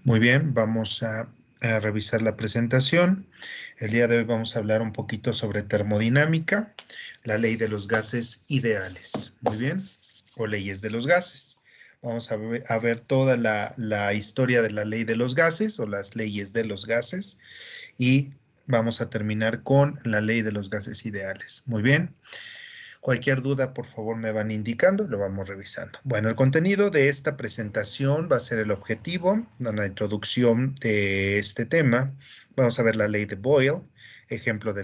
Muy bien, vamos a revisar la presentación. El día de hoy vamos a hablar un poquito sobre termodinámica, la ley de los gases ideales. Muy bien, o leyes de los gases. Vamos a ver toda la historia de la ley de los gases o las leyes de los gases y vamos a terminar con la ley de los gases ideales. Muy bien. Cualquier duda, por favor, me van indicando y lo vamos revisando. Bueno, el contenido de esta presentación va a ser el objetivo, la introducción de este tema. Vamos a ver la ley de Boyle, ejemplo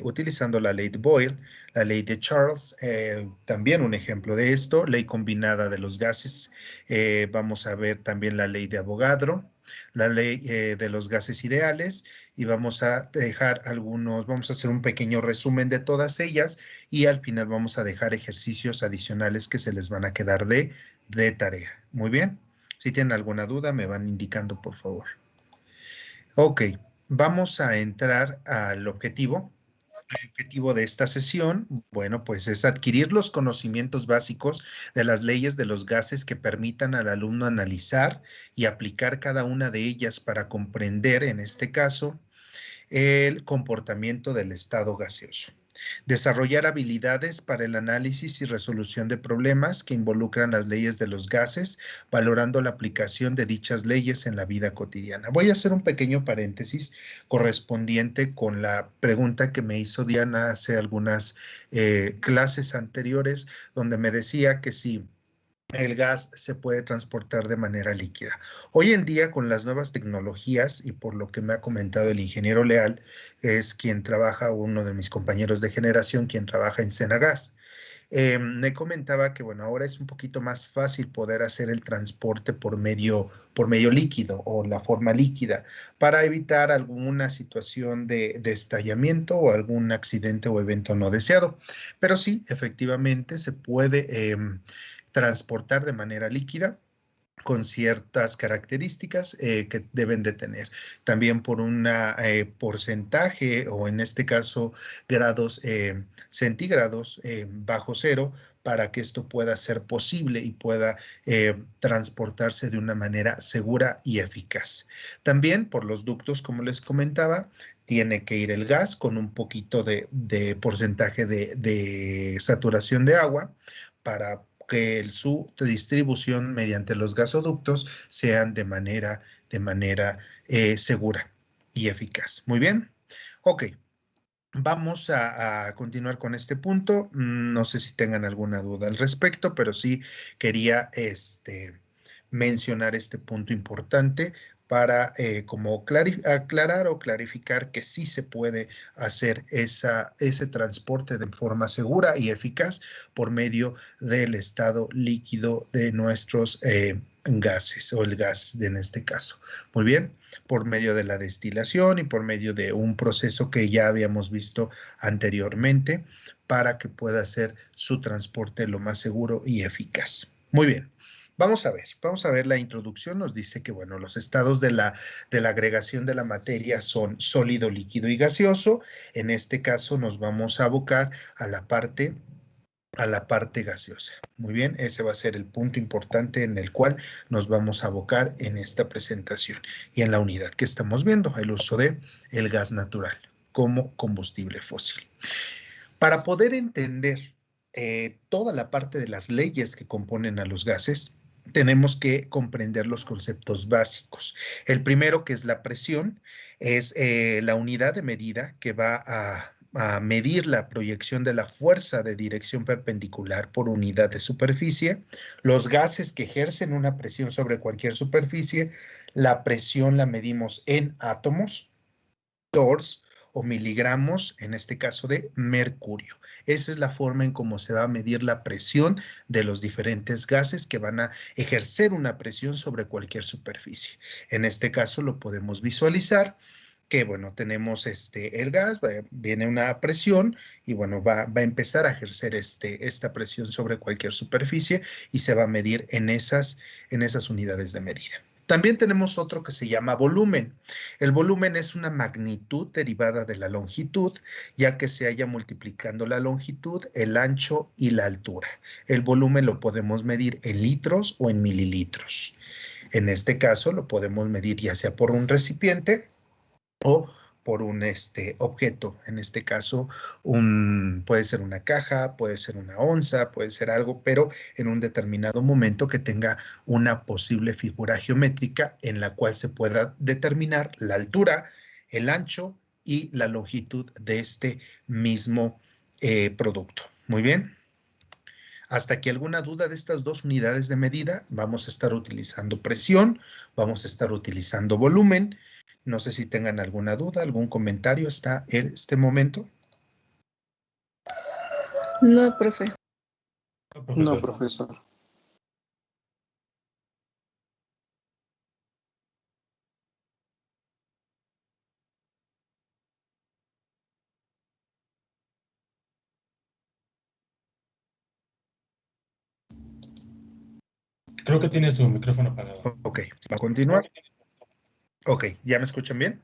utilizando la ley de Boyle, la ley de Charles, también un ejemplo de esto, ley combinada de los gases. Vamos a ver también la ley de Avogadro, la ley de los gases ideales y vamos a vamos a hacer un pequeño resumen de todas ellas y al final vamos a dejar ejercicios adicionales que se les van a quedar de tarea. Muy bien. Si tienen alguna duda, me van indicando, por favor. Ok, vamos a entrar al objetivo. El objetivo de esta sesión, bueno, pues es adquirir los conocimientos básicos de las leyes de los gases que permitan al alumno analizar y aplicar cada una de ellas para comprender, en este caso, el comportamiento del estado gaseoso. Desarrollar habilidades para el análisis y resolución de problemas que involucran las leyes de los gases, valorando la aplicación de dichas leyes en la vida cotidiana. Voy a hacer un pequeño paréntesis correspondiente con la pregunta que me hizo Diana hace algunas clases anteriores, donde me decía que si el gas se puede transportar de manera líquida. Hoy en día, con las nuevas tecnologías, y por lo que me ha comentado el ingeniero Leal, es quien trabaja, uno de mis compañeros de generación, quien trabaja en Senagas, me comentaba que, bueno, ahora es un poquito más fácil poder hacer el transporte por medio líquido o la forma líquida para evitar alguna situación de estallamiento o algún accidente o evento no deseado. Pero sí, efectivamente, se puede transportar de manera líquida con ciertas características que deben de tener. También por un porcentaje o en este caso grados centígrados bajo cero para que esto pueda ser posible y pueda transportarse de una manera segura y eficaz. También por los ductos, como les comentaba, tiene que ir el gas con un poquito de porcentaje de saturación de agua para que su distribución mediante los gasoductos sean de manera segura y eficaz. Muy bien. Ok. Vamos a continuar con este punto. No sé si tengan alguna duda al respecto, pero sí quería mencionar este punto importante para como aclarar o clarificar que sí se puede hacer ese transporte de forma segura y eficaz por medio del estado líquido de nuestros gases o el gas en este caso. Muy bien, por medio de la destilación y por medio de un proceso que ya habíamos visto anteriormente para que pueda hacer su transporte lo más seguro y eficaz. Muy bien. Vamos a ver la introducción. Nos dice que, bueno, los estados de la agregación de la materia son sólido, líquido y gaseoso. En este caso nos vamos a abocar a la parte gaseosa. Muy bien, ese va a ser el punto importante en el cual nos vamos a abocar en esta presentación y en la unidad que estamos viendo, el uso de el gas natural como combustible fósil. Para poder entender toda la parte de las leyes que componen a los gases, tenemos que comprender los conceptos básicos. El primero, que es la presión, es la unidad de medida que va a medir la proyección de la fuerza de dirección perpendicular por unidad de superficie, los gases que ejercen una presión sobre cualquier superficie, la presión la medimos en átomos, torrs o miligramos, en este caso de mercurio. Esa es la forma en cómo se va a medir la presión de los diferentes gases que van a ejercer una presión sobre cualquier superficie. En este caso lo podemos visualizar que, bueno, tenemos el gas, viene una presión y, bueno, va a empezar a ejercer esta presión sobre cualquier superficie y se va a medir en esas unidades de medida. También tenemos otro que se llama volumen. El volumen es una magnitud derivada de la longitud, ya que se halla multiplicando la longitud, el ancho y la altura. El volumen lo podemos medir en litros o en mililitros. En este caso lo podemos medir ya sea por un recipiente o por un objeto. En este caso, puede ser una caja, puede ser una onza, puede ser algo, pero en un determinado momento que tenga una posible figura geométrica en la cual se pueda determinar la altura, el ancho y la longitud de este mismo producto. Muy bien. Hasta aquí alguna duda de estas dos unidades de medida. Vamos a estar utilizando presión, vamos a estar utilizando volumen. No sé si tengan alguna duda, algún comentario hasta este momento. No, profe. No, profesor. Creo que tiene su micrófono apagado. Ok, va a continuar. Ok, ¿ya me escuchan bien?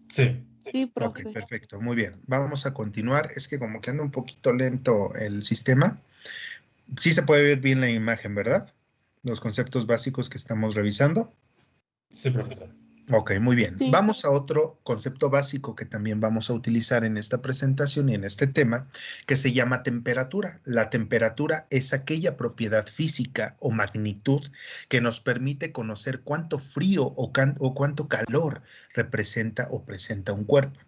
Sí. Sí, profe. Ok, perfecto, muy bien. Vamos a continuar. Es que como que anda un poquito lento el sistema. Sí se puede ver bien la imagen, ¿verdad? Los conceptos básicos que estamos revisando. Sí, profesor. Ok, muy bien. Sí. Vamos a otro concepto básico que también vamos a utilizar en esta presentación y en este tema, que se llama temperatura. La temperatura es aquella propiedad física o magnitud que nos permite conocer cuánto frío o cuánto calor representa o presenta un cuerpo.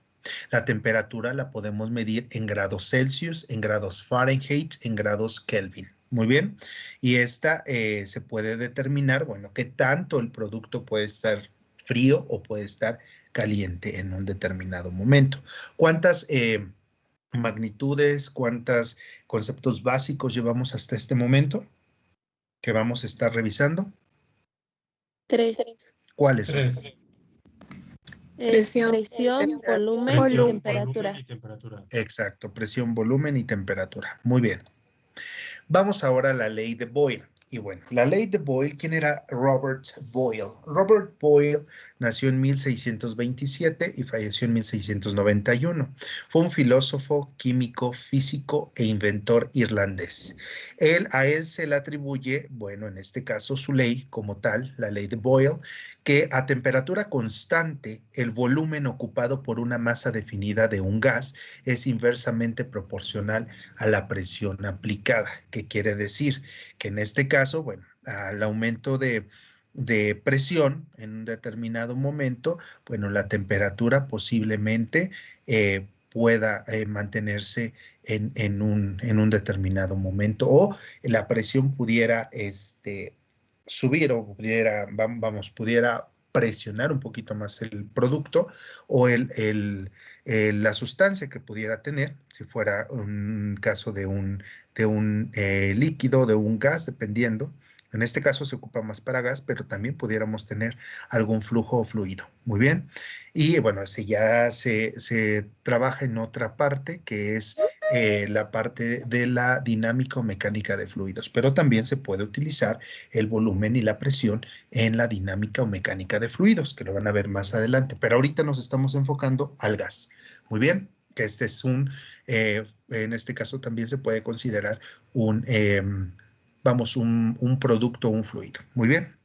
La temperatura la podemos medir en grados Celsius, en grados Fahrenheit, en grados Kelvin. Muy bien. Y esta se puede determinar, bueno, qué tanto el producto puede estar frío o puede estar caliente en un determinado momento. ¿Cuántas magnitudes, cuántos conceptos básicos llevamos hasta este momento que vamos a estar revisando? 3. ¿Cuáles son? 3. Presión, volumen y Presión, temperatura. volumen y temperatura. Exacto, presión, volumen y temperatura. Muy bien. Vamos ahora a la ley de Boyle. Y bueno, la ley de Boyle, ¿quién era Robert Boyle? Robert Boyle nació en 1627 y falleció en 1691. Fue un filósofo, químico, físico e inventor irlandés. A él se le atribuye, bueno, en este caso su ley como tal, la ley de Boyle, que a temperatura constante el volumen ocupado por una masa definida de un gas es inversamente proporcional a la presión aplicada. ¿Qué quiere decir? Que en este caso, bueno, al aumento de presión en un determinado momento, bueno, la temperatura posiblemente pueda mantenerse en un determinado momento o la presión pudiera subir o pudiera presionar un poquito más el producto o la sustancia que pudiera tener, si fuera un caso de un líquido, de un gas, dependiendo. En este caso se ocupa más para gas, pero también pudiéramos tener algún flujo o fluido. Muy bien. Y bueno, si ya se trabaja en otra parte, que es la parte de la dinámica o mecánica de fluidos, pero también se puede utilizar el volumen y la presión en la dinámica o mecánica de fluidos, que lo van a ver más adelante, pero ahorita nos estamos enfocando al gas. Muy bien, que este es en este caso también se puede considerar un producto, un fluido. Muy bien.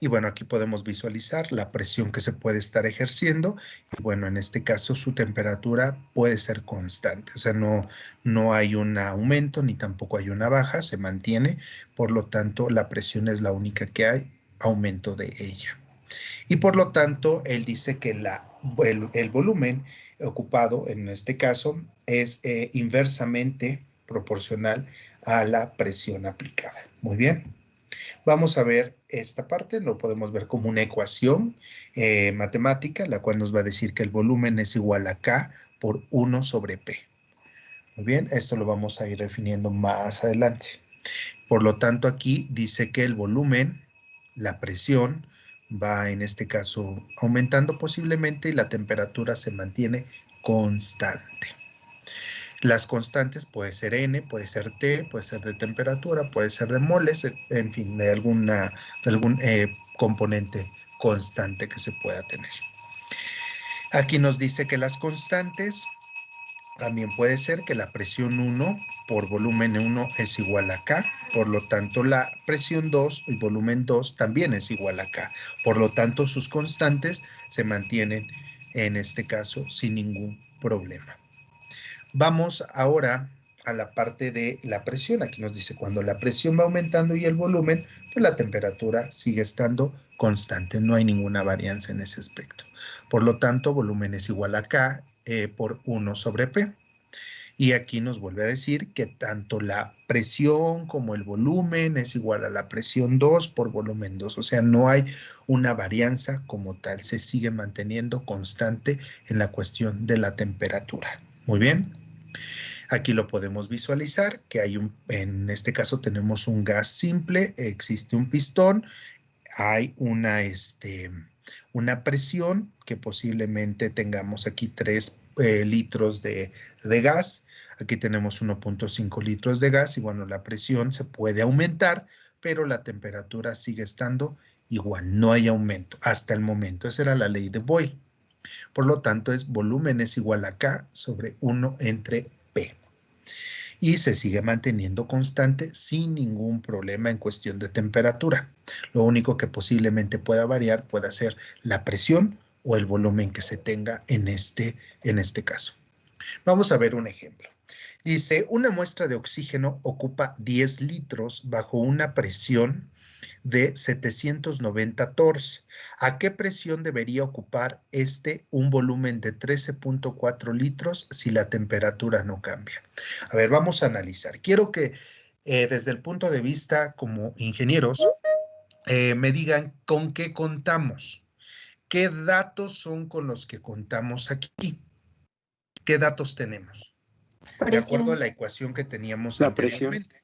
Y bueno, aquí podemos visualizar la presión que se puede estar ejerciendo. Y bueno, en este caso su temperatura puede ser constante. O sea, no hay un aumento ni tampoco hay una baja, se mantiene. Por lo tanto, la presión es la única que hay aumento de ella. Y por lo tanto, él dice que el volumen ocupado en este caso es inversamente proporcional a la presión aplicada. Muy bien. Vamos a ver esta parte, lo podemos ver como una ecuación matemática, la cual nos va a decir que el volumen es igual a K por 1 sobre P. Muy bien, esto lo vamos a ir definiendo más adelante. Por lo tanto, aquí dice que el volumen, la presión, va en este caso aumentando posiblemente y la temperatura se mantiene constante. Las constantes puede ser N, puede ser T, puede ser de temperatura, puede ser de moles, en fin, de algún componente constante que se pueda tener. Aquí nos dice que las constantes también puede ser que la presión 1 por volumen 1 es igual a K. Por lo tanto, la presión 2 y volumen 2 también es igual a K. Por lo tanto, sus constantes se mantienen en este caso sin ningún problema. Vamos ahora a la parte de la presión. Aquí nos dice cuando la presión va aumentando y el volumen, pues la temperatura sigue estando constante. No hay ninguna varianza en ese aspecto. Por lo tanto, volumen es igual a K por 1 sobre P. Y aquí nos vuelve a decir que tanto la presión como el volumen es igual a la presión 2 por volumen 2. O sea, no hay una varianza como tal. Se sigue manteniendo constante en la cuestión de la temperatura. Muy bien. Aquí lo podemos visualizar, que hay en este caso tenemos un gas simple, existe un pistón, hay una presión que posiblemente tengamos aquí 3 litros de gas, aquí tenemos 1.5 litros de gas y bueno, la presión se puede aumentar, pero la temperatura sigue estando igual, no hay aumento hasta el momento. Esa era la ley de Boyle. Por lo tanto, volumen es igual a K sobre 1 entre P. Y se sigue manteniendo constante sin ningún problema en cuestión de temperatura. Lo único que posiblemente pueda variar puede ser la presión o el volumen que se tenga en este caso. Vamos a ver un ejemplo. Dice, una muestra de oxígeno ocupa 10 litros bajo una presión de 790 torres. ¿A qué presión debería ocupar un volumen de 13.4 litros si la temperatura no cambia? A ver, vamos a analizar. Quiero que desde el punto de vista como ingenieros me digan con qué contamos. ¿Qué datos son con los que contamos aquí? ¿Qué datos tenemos? De acuerdo a la ecuación que teníamos La presión. anteriormente.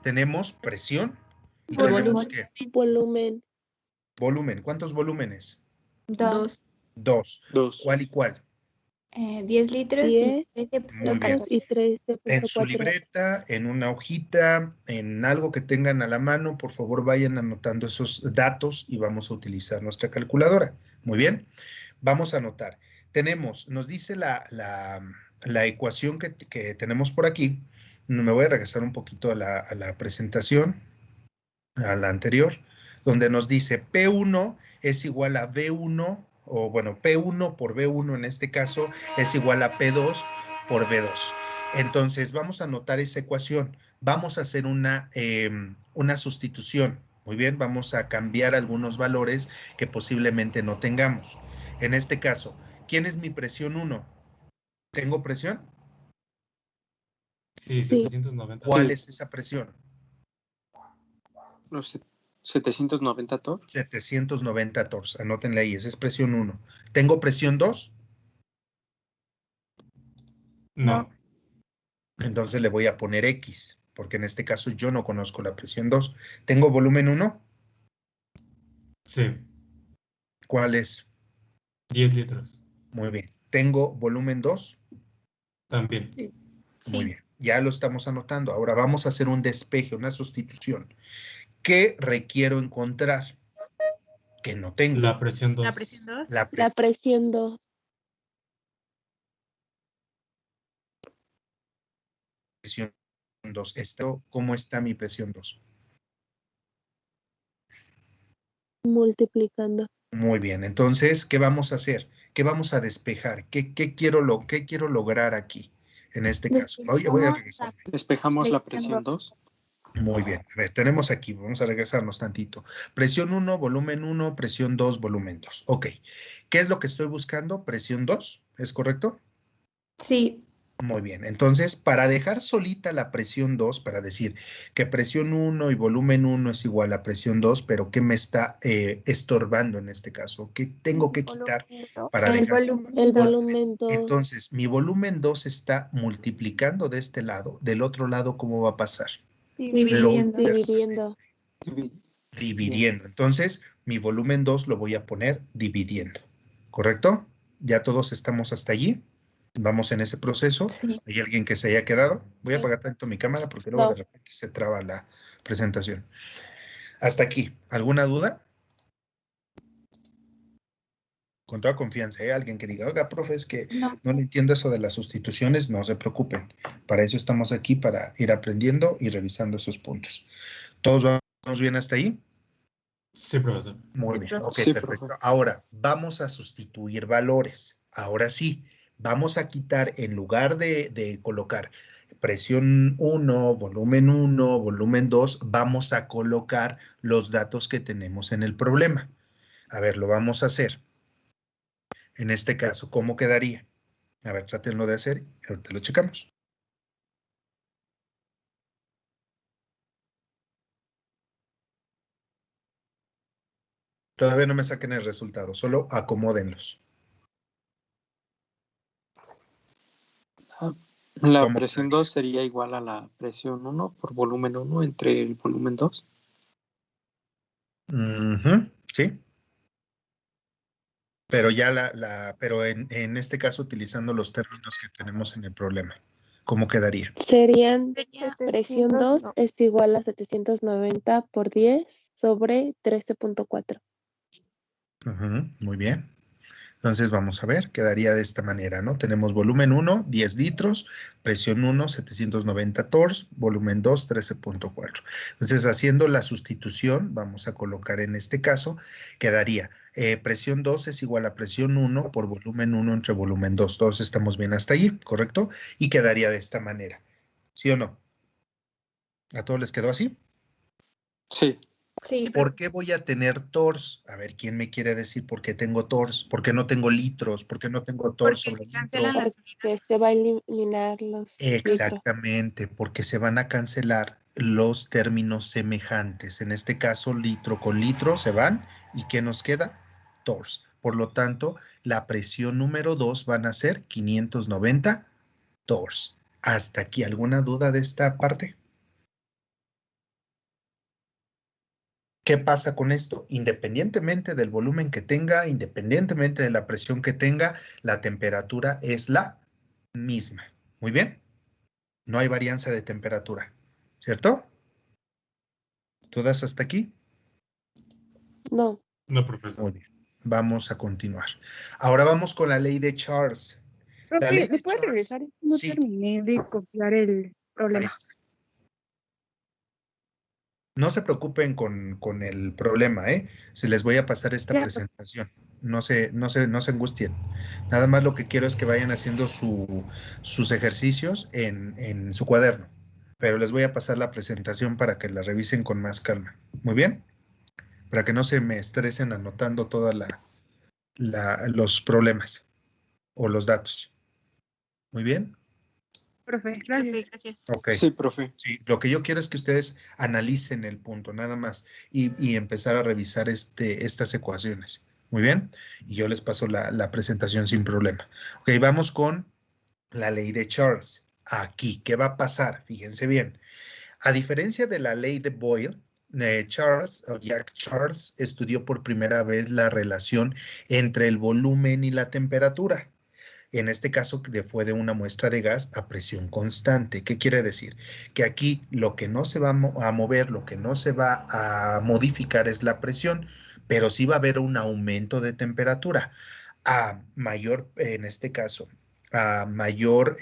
Tenemos presión y Volumen. tenemos ¿qué? Volumen. Volumen. ¿Cuántos volúmenes? 2. 2. 2. ¿Cuál y cuál? 10 litros 10 y Muy bien. y 13.4. En su libreta, en una hojita, en algo que tengan a la mano, por favor vayan anotando esos datos y vamos a utilizar nuestra calculadora. Muy bien. Vamos a anotar. Nos dice la ecuación que tenemos por aquí. Me voy a regresar un poquito a la presentación, a la anterior, donde nos dice P1 es igual a V1, o bueno, P1 por V1 en este caso es igual a P2 por V2. Entonces, vamos a anotar esa ecuación. Vamos a hacer una sustitución. Muy bien, vamos a cambiar algunos valores que posiblemente no tengamos. En este caso, ¿quién es mi presión 1? ¿Tengo presión? Sí, Sí. 790. ¿Cuál Sí. es esa presión? Los 790 torres. 790 torres. Anótenle ahí, esa es presión 1. ¿Tengo presión 2? No. Entonces le voy a poner X, porque en este caso yo no conozco la presión 2. ¿Tengo volumen 1? Sí. ¿Cuál es? 10 litros. Muy bien. ¿Tengo volumen 2? También. Sí. Muy bien. Ya lo estamos anotando. Ahora vamos a hacer un despeje, una sustitución. ¿Qué requiero encontrar? Que no tengo. La presión 2. La presión 2. La presión 2. Presión 2. ¿Cómo está mi presión 2? Multiplicando. Muy bien. Entonces, ¿qué vamos a hacer? ¿Qué vamos a despejar? ¿Qué quiero lograr aquí? En este caso. Voy a regresar. Despejamos la presión 2. Muy bien. A ver, tenemos aquí, vamos a regresarnos tantito. Presión 1, volumen 1, presión 2, volumen 2. Ok. ¿Qué es lo que estoy buscando? Presión 2, ¿es correcto? Sí. Muy bien. Entonces, para dejar solita la presión 2, para decir que presión 1 y volumen 1 es igual a presión 2, pero ¿qué me está estorbando en este caso? ¿Qué tengo que quitar para El dejar? El volumen 2. Entonces, mi volumen 2 está multiplicando de este lado. Del otro lado, ¿cómo va a pasar? Dividiendo. Dividiendo. Dividiendo. Entonces, mi volumen 2 lo voy a poner dividiendo. ¿Correcto? ¿Ya todos estamos hasta allí? Vamos en ese proceso. Sí. ¿Hay alguien que se haya quedado? Voy a Sí. apagar tanto mi cámara porque luego No. de repente se traba la presentación. Hasta aquí. ¿Alguna duda? Con toda confianza, ¿eh? Alguien que diga, oiga, profe, es que No. no le entiendo eso de las sustituciones, no se preocupen. Para eso estamos aquí, para ir aprendiendo y revisando esos puntos. ¿Todos vamos bien hasta ahí? Sí, profesor. Muy Sí, bien, profe. ok, Sí, perfecto. profe. Ahora, vamos a sustituir valores. Ahora sí, vamos a quitar, en lugar de colocar presión 1, volumen 2, vamos a colocar los datos que tenemos en el problema. A ver, lo vamos a hacer. En este caso, ¿cómo quedaría? A ver, trátenlo de hacer y ahorita lo checamos. Todavía no me saquen el resultado, solo acomódenlos. La ¿Cómo presión quedaría? 2 sería igual a la presión 1 por volumen 1 entre el volumen 2. Ujú, sí. Pero ya pero en este caso utilizando los términos que tenemos en el problema. ¿Cómo quedaría? Serían Sería presión 700, 2 no. es igual a 790 por 10 sobre 13.4. Ujú, muy bien. Entonces vamos a ver, quedaría de esta manera, ¿no? Tenemos volumen 1, 10 litros, presión 1, 790 torrs, volumen 2, 13.4. Entonces, haciendo la sustitución, vamos a colocar en este caso, quedaría presión 2 es igual a presión 1 por volumen 1 entre volumen 2. Todos estamos bien hasta allí, ¿correcto? Y quedaría de esta manera. ¿Sí o no? ¿A todos les quedó así? Sí, Sí, ¿Por qué voy a tener torrs? A ver, ¿quién me quiere decir por qué tengo torrs? ¿Por qué no tengo litros? ¿Por qué no tengo torrs Porque sobre se litro? cancelan las Porque se va a eliminar los litros. Exactamente, porque se van a cancelar los términos semejantes. En este caso, litro con litro se van. ¿Y qué nos queda? Torrs. Por lo tanto, la presión número 2 van a ser 590 torrs. ¿Hasta aquí alguna duda de esta parte? ¿Qué pasa con esto? Independientemente del volumen que tenga, independientemente de la presión que tenga, la temperatura es la misma. Muy bien. No hay varianza de temperatura, ¿cierto? ¿Todas hasta aquí? No, No, profesor. Muy bien. Vamos a continuar. Ahora vamos con la ley de Charles. La ley Profe, ¿me de puede Charles, regresar? No sí, terminé de copiar el ahí problema. está. No se preocupen con el problema, ¿eh? Se les voy a pasar esta Ya, profe. presentación. No se angustien. Nada más lo que quiero es que vayan haciendo sus ejercicios en su cuaderno. Pero les voy a pasar la presentación para que la revisen con más calma. Muy bien. Para que no se me estresen anotando todos los problemas o los datos. Muy bien. Profe, Profe, gracias. gracias. Ok. sí, profe. Sí, lo que yo quiero es que ustedes analicen el punto, nada más, y empezar a revisar estas ecuaciones. Muy bien. Y yo les paso la presentación sin problema. Ok, vamos con la ley de Charles. Aquí, ¿qué va a pasar? Fíjense bien. A diferencia de la ley de Boyle, Jack Charles estudió por primera vez la relación entre el volumen y la temperatura. En este caso fue de una muestra de gas a presión constante. ¿Qué quiere decir? Que aquí lo que no se va a mover, lo que no se va a modificar es la presión, pero sí va a haber un aumento de temperatura. A mayor, en este caso, a mayor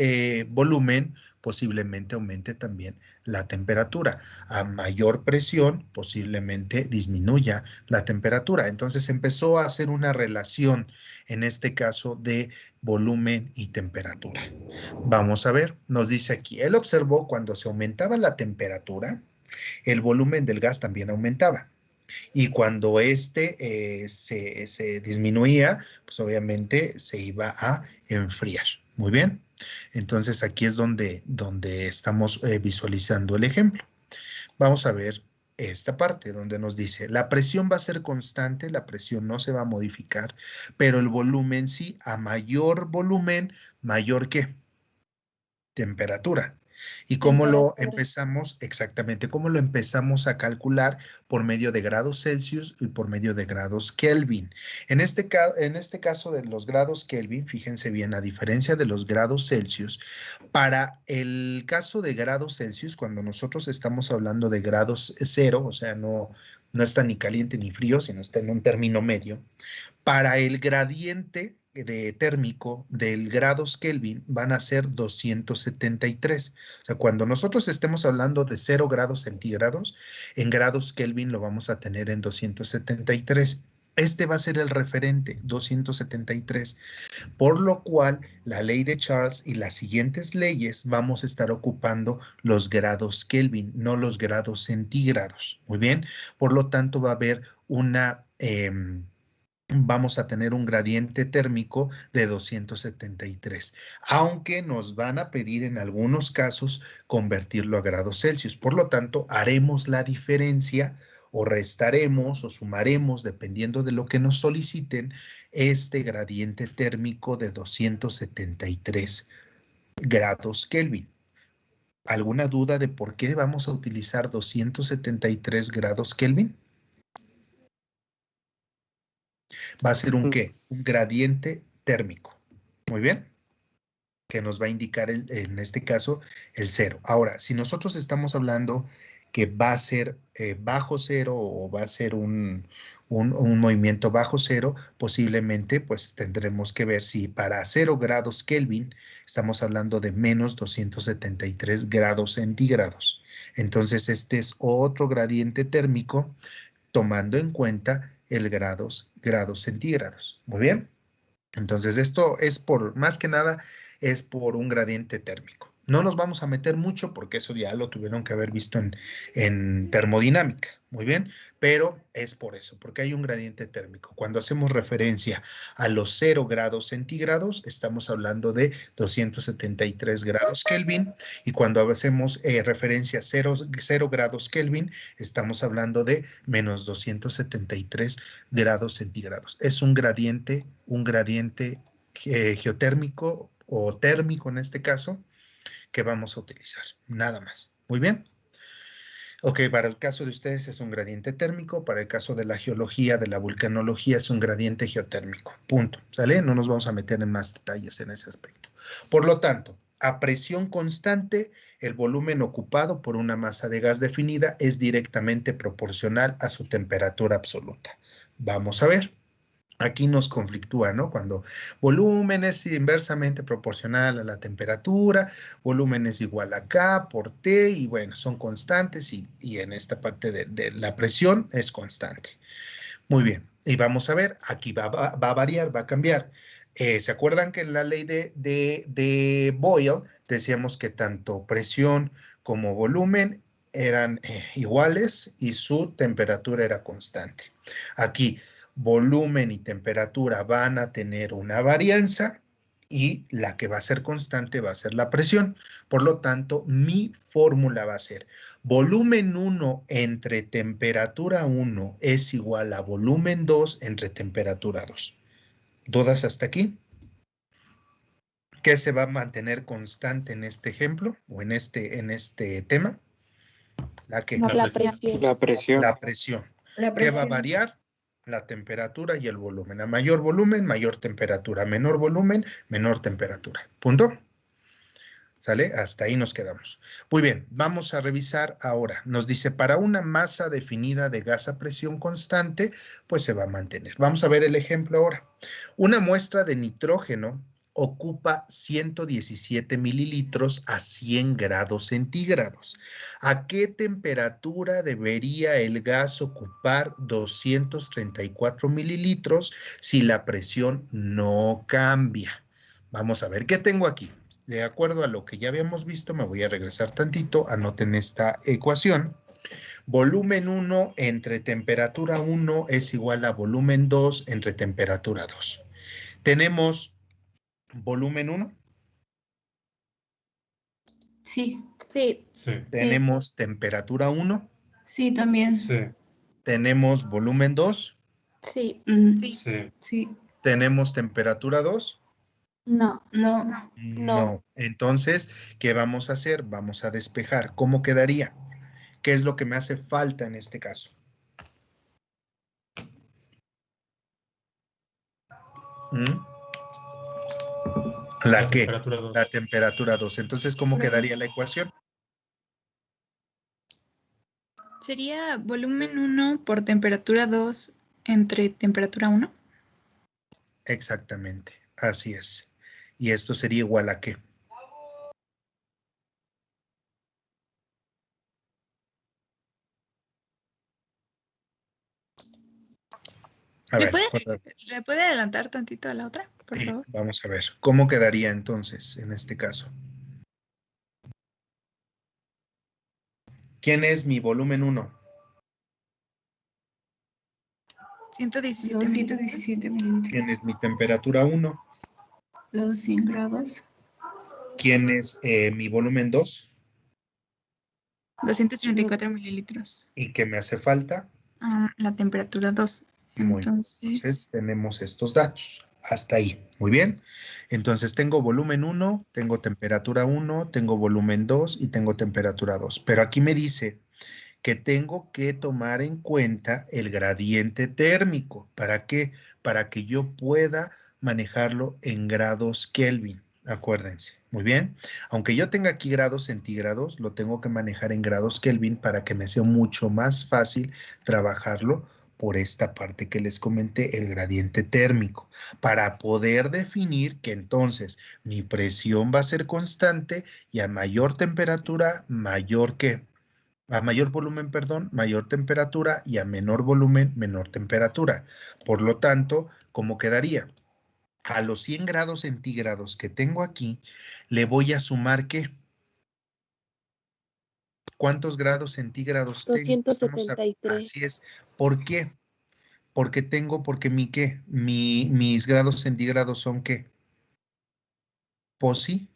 volumen, posiblemente aumente también la temperatura. A mayor presión, posiblemente disminuya la temperatura. Entonces empezó a hacer una relación, en este caso, de volumen y temperatura. Vamos a ver, nos dice aquí, él observó cuando se aumentaba la temperatura, el volumen del gas también aumentaba. Y cuando se disminuía, pues obviamente se iba a enfriar. Muy bien. Entonces aquí es donde estamos visualizando el ejemplo. Vamos a ver esta parte donde nos dice, la presión va a ser constante, la presión no se va a modificar, pero el volumen sí, a mayor volumen, mayor ¿qué? Temperatura. ¿Y cómo lo temperatura. empezamos? Exactamente, cómo lo empezamos a calcular por medio de grados Celsius y por medio de grados Kelvin. En este caso de los grados Kelvin, fíjense bien, a diferencia de los grados Celsius, para el caso de grados Celsius, cuando nosotros estamos hablando de grados cero, o sea, no está ni caliente ni frío, sino está en un término medio. Para el gradiente térmico del grados Kelvin van a ser 273. O sea, cuando nosotros estemos hablando de 0 grados centígrados, en grados Kelvin lo vamos a tener en 273. Este va a ser el referente, 273, por lo cual la ley de Charles y las siguientes leyes vamos a estar ocupando los grados Kelvin, no los grados centígrados. Muy bien, por lo tanto va a haber vamos a tener un gradiente térmico de 273, aunque nos van a pedir en algunos casos convertirlo a grados Celsius. Por lo tanto, haremos la diferencia o restaremos o sumaremos, dependiendo de lo que nos soliciten, este gradiente térmico de 273 grados Kelvin. ¿Alguna duda de por qué vamos a utilizar 273 grados Kelvin? Va a ser un ¿qué? Un gradiente térmico. Muy bien. Que nos va a indicar, en este caso, el 0. Ahora, si nosotros estamos hablando que va a ser bajo 0 o va a ser un movimiento bajo 0, posiblemente pues tendremos que ver si para 0 grados Kelvin estamos hablando de menos 273 grados centígrados. Entonces, este es otro gradiente térmico tomando en cuenta el grados centígrados. Muy bien. Entonces, esto es más que nada, es por un gradiente térmico. No nos vamos a meter mucho porque eso ya lo tuvieron que haber visto en termodinámica. Muy bien, pero es por eso, porque hay un gradiente térmico. Cuando hacemos referencia a los 0 grados centígrados, estamos hablando de 273 grados Kelvin, y cuando hacemos referencia a 0 grados Kelvin, estamos hablando de menos 273 grados centígrados. Es un gradiente geotérmico o térmico en este caso que vamos a utilizar, nada más. Muy bien. Ok, para el caso de ustedes es un gradiente térmico, para el caso de la geología, de la vulcanología, es un gradiente geotérmico. Punto. ¿Sale? No nos vamos a meter en más detalles en ese aspecto. Por lo tanto, a presión constante, el volumen ocupado por una masa de gas definida es directamente proporcional a su temperatura absoluta. Vamos a ver. Aquí nos conflictúa, ¿no? Cuando volumen es inversamente proporcional a la temperatura, volumen es igual a K por T, y bueno, son constantes, y en esta parte de la presión es constante. Muy bien, y vamos a ver, aquí va a variar, va a cambiar. ¿Se acuerdan que en la ley de Boyle decíamos que tanto presión como volumen eran iguales y su temperatura era constante? Aquí, volumen y temperatura van a tener una varianza y la que va a ser constante va a ser la presión. Por lo tanto, mi fórmula va a ser volumen 1 entre temperatura 1 es igual a volumen 2 entre temperatura 2. ¿Dudas hasta aquí? ¿Qué se va a mantener constante en este ejemplo o en este tema? La presión. La presión. La presión. ¿Qué va a variar? La temperatura y el volumen. A mayor volumen, mayor temperatura. Menor volumen, menor temperatura. ¿Punto? ¿Sale? Hasta ahí nos quedamos. Muy bien, vamos a revisar ahora. Nos dice, para una masa definida de gas a presión constante, pues se va a mantener. Vamos a ver el ejemplo ahora. Una muestra de nitrógeno ocupa 117 mililitros a 100 grados centígrados. ¿A qué temperatura debería el gas ocupar 234 mililitros si la presión no cambia? Vamos a ver, ¿qué tengo aquí? De acuerdo a lo que ya habíamos visto, me voy a regresar tantito, anoten esta ecuación. Volumen 1 entre temperatura 1 es igual a volumen 2 entre temperatura 2. ¿Tenemos volumen 1? Sí. Sí. ¿Tenemos temperatura 1? Sí, también. Sí. ¿Tenemos volumen 2? Sí. Sí. Sí. ¿Tenemos temperatura 2? No. No. Entonces, ¿qué vamos a hacer? Vamos a despejar. ¿Cómo quedaría? ¿Qué es lo que me hace falta en este caso? ¿La qué? Temperatura 2. La temperatura 2. Entonces, ¿cómo quedaría la ecuación? ¿Sería volumen 1 por temperatura 2 entre temperatura 1? Exactamente, así es. ¿Y esto sería igual a qué? A ¿Le ver, puede, otra vez. ¿le puede adelantar tantito a la otra, por favor? Vamos a ver, ¿cómo quedaría entonces en este caso? ¿Quién es mi volumen 1? 117 Los mililitros. 117 ¿Quién mililitros. es mi temperatura 1? Los 100 grados. ¿Quién es mi volumen 2? 234 mililitros. ¿Y qué me hace falta? La temperatura 2. Muy bien. Entonces Entonces, tenemos estos datos. Hasta ahí. Muy bien. Entonces tengo volumen 1, tengo temperatura 1, tengo volumen 2 y tengo temperatura 2. Pero aquí me dice que tengo que tomar en cuenta el gradiente térmico. ¿Para qué? Para que yo pueda manejarlo en grados Kelvin. Acuérdense. Muy bien. Aunque yo tenga aquí grados centígrados, lo tengo que manejar en grados Kelvin para que me sea mucho más fácil trabajarlo por esta parte que les comenté, el gradiente térmico, para poder definir que entonces mi presión va a ser constante y a mayor temperatura, mayor que a mayor volumen, perdón, mayor temperatura y a menor volumen, menor temperatura. Por lo tanto, ¿cómo quedaría? A los 100 grados centígrados que tengo aquí, le voy a sumar ¿qué? ¿Cuántos grados centígrados tengo? 273. Así es. ¿Por qué? Porque mi ¿qué? Mis grados centígrados son ¿qué? Positivos.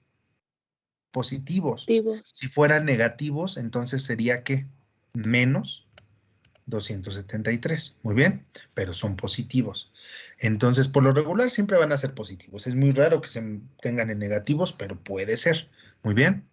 Activos. Si fueran negativos, entonces sería ¿qué? Menos 273. Muy bien, pero son positivos. Entonces, por lo regular siempre van a ser positivos. Es muy raro que se tengan en negativos, pero puede ser. Muy bien.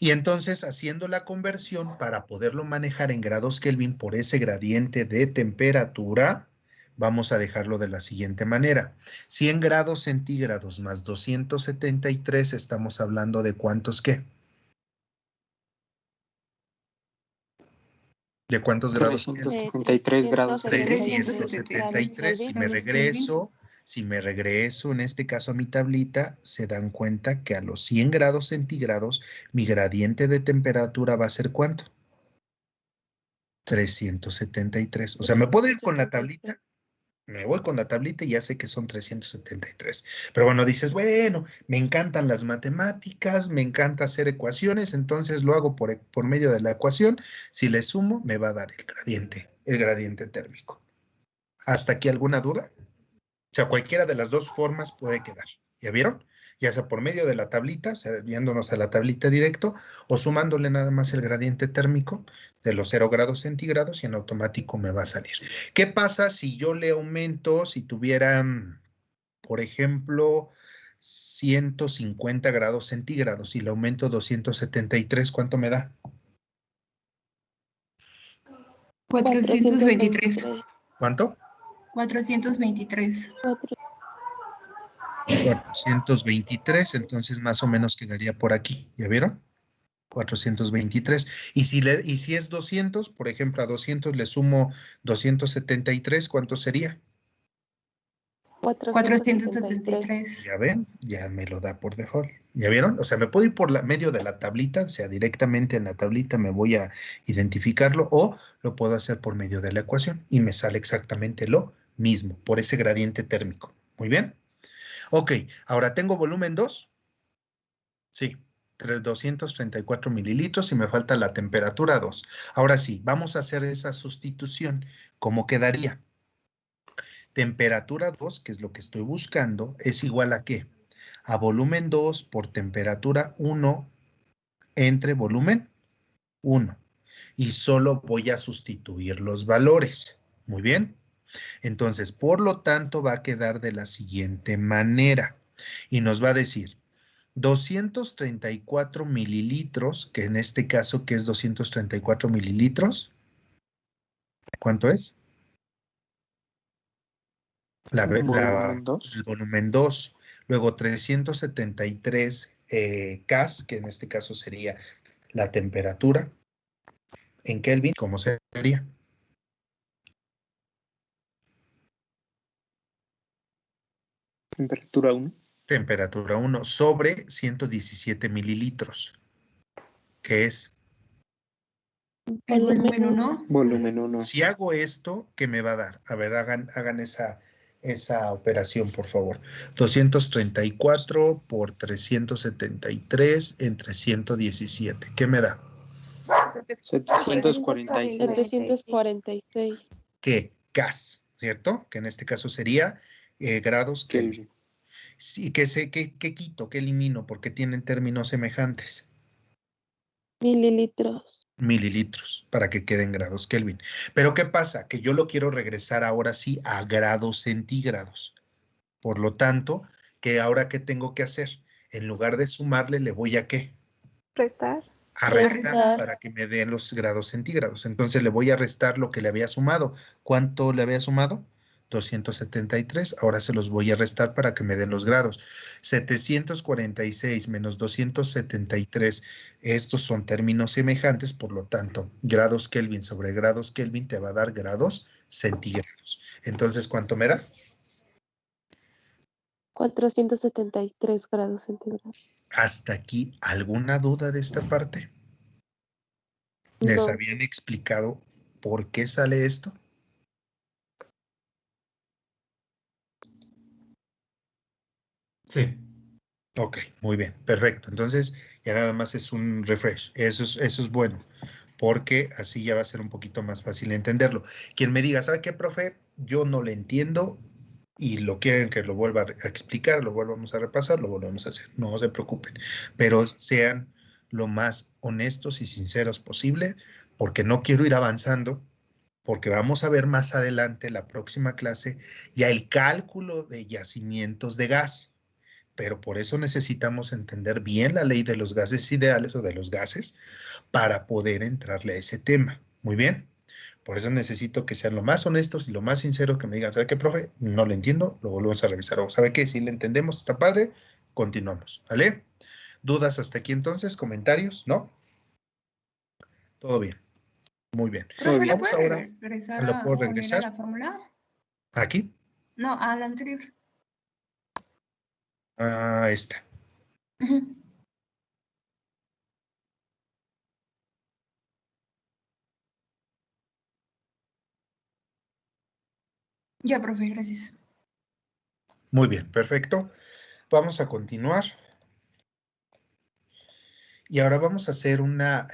Y entonces, haciendo la conversión para poderlo manejar en grados Kelvin por ese gradiente de temperatura, vamos a dejarlo de la siguiente manera. 100 grados centígrados más 273, estamos hablando de ¿cuántos qué? ¿De cuántos grados? 373 grados Kelvin. 373. Si me regreso en este caso a mi tablita, se dan cuenta que a los 100 grados centígrados, mi gradiente de temperatura va a ser ¿cuánto? 373. O sea, me puedo ir con la tablita. Me voy con la tablita y ya sé que son 373. Pero bueno, dices, bueno, me encantan las matemáticas, me encanta hacer ecuaciones, entonces lo hago por medio de la ecuación. Si le sumo, me va a dar el gradiente térmico. ¿Hasta aquí alguna duda? O sea, cualquiera de las dos formas puede quedar. ¿Ya vieron? Ya sea por medio de la tablita, o sea, yéndonos a la tablita directo, o sumándole nada más el gradiente térmico de los 0 grados centígrados y en automático me va a salir. ¿Qué pasa si yo le aumento, si tuviera, por ejemplo, 150 grados centígrados y le aumento 273, ¿cuánto me da? 423. ¿Cuánto? 423. 423, entonces más o menos quedaría por aquí. ¿Ya vieron? 423. Y si es 200, por ejemplo, a 200 le sumo 273, ¿cuánto sería? 473. Ya ven, ya me lo da por default. ¿Ya vieron? O sea, me puedo ir por medio de la tablita, o sea, directamente en la tablita me voy a identificarlo o lo puedo hacer por medio de la ecuación y me sale exactamente lo mismo, por ese gradiente térmico. Muy bien. Ok, ahora tengo volumen 2. Sí, 234 mililitros y me falta la temperatura 2. Ahora sí, vamos a hacer esa sustitución. ¿Cómo quedaría? Temperatura 2, que es lo que estoy buscando, es igual a ¿qué? A volumen 2 por temperatura 1 entre volumen 1. Y solo voy a sustituir los valores. Muy bien. Entonces, por lo tanto, va a quedar de la siguiente manera. Y nos va a decir 234 mililitros, que en este caso, ¿qué es 234 mililitros? ¿Cuánto es? Volumen 2. El volumen 2. Luego 373 Ks, que en este caso sería la temperatura. En Kelvin, ¿cómo sería? Temperatura 1. Temperatura 1 sobre 117 mililitros. ¿Qué es? El Volumen volumen 1. Volumen 1. Si hago esto, ¿qué me va a dar? A ver, hagan esa operación, por favor. 234 por 373 entre 117. ¿Qué me da? 746. 746. ¿Qué? Gas, ¿cierto? Que en este caso sería grados Kelvin. Kelvin. Sí, ¿qué quito? ¿Qué elimino? Porque tienen términos semejantes. Mililitros. Mililitros para que queden grados Kelvin. Pero ¿qué pasa? Que yo lo quiero regresar ahora sí a grados centígrados. Por lo tanto, ¿qué tengo que hacer? En lugar de sumarle, ¿le voy a qué? Restar. A restar Restar. para que me den los grados centígrados. Entonces le voy a restar lo que le había sumado. ¿Cuánto le había sumado? 273. Ahora se los voy a restar para que me den los grados. 746 menos 273. Estos son términos semejantes, por lo tanto, grados Kelvin sobre grados Kelvin te va a dar grados centígrados. Entonces, ¿cuánto me da? 473 grados centígrados. Hasta aquí, ¿alguna duda de esta parte? ¿Les No. habían explicado por qué sale esto? Sí. Ok, muy bien, perfecto. Entonces, ya nada más es un refresh. Eso es bueno, porque así ya va a ser un poquito más fácil entenderlo. Quien me diga, ¿sabe qué, profe? Yo no le entiendo y lo quieren que lo vuelva a explicar, lo volvamos a repasar, lo volvemos a hacer. No se preocupen, pero sean lo más honestos y sinceros posible, porque no quiero ir avanzando, porque vamos a ver más adelante, la próxima clase, ya el cálculo de yacimientos de gas. Pero por eso necesitamos entender bien la ley de los gases ideales o de los gases para poder entrarle a ese tema. Muy bien. Por eso necesito que sean lo más honestos y lo más sinceros, que me digan, ¿sabe qué, profe? No lo entiendo, lo volvemos a revisar. O ¿sabe qué? Si le entendemos, está padre, continuamos. ¿Vale? ¿Dudas hasta aquí entonces? ¿Comentarios? ¿No? Todo bien. Muy bien. Profe, ¿le Vamos puede ahora. regresar ¿Lo a puedo poner a regresar? la fórmula? ¿Aquí? No, a la anterior. Ah, esta. Ujú. Ya, profe, gracias. Muy bien, perfecto. Vamos a continuar. Y ahora vamos a hacer una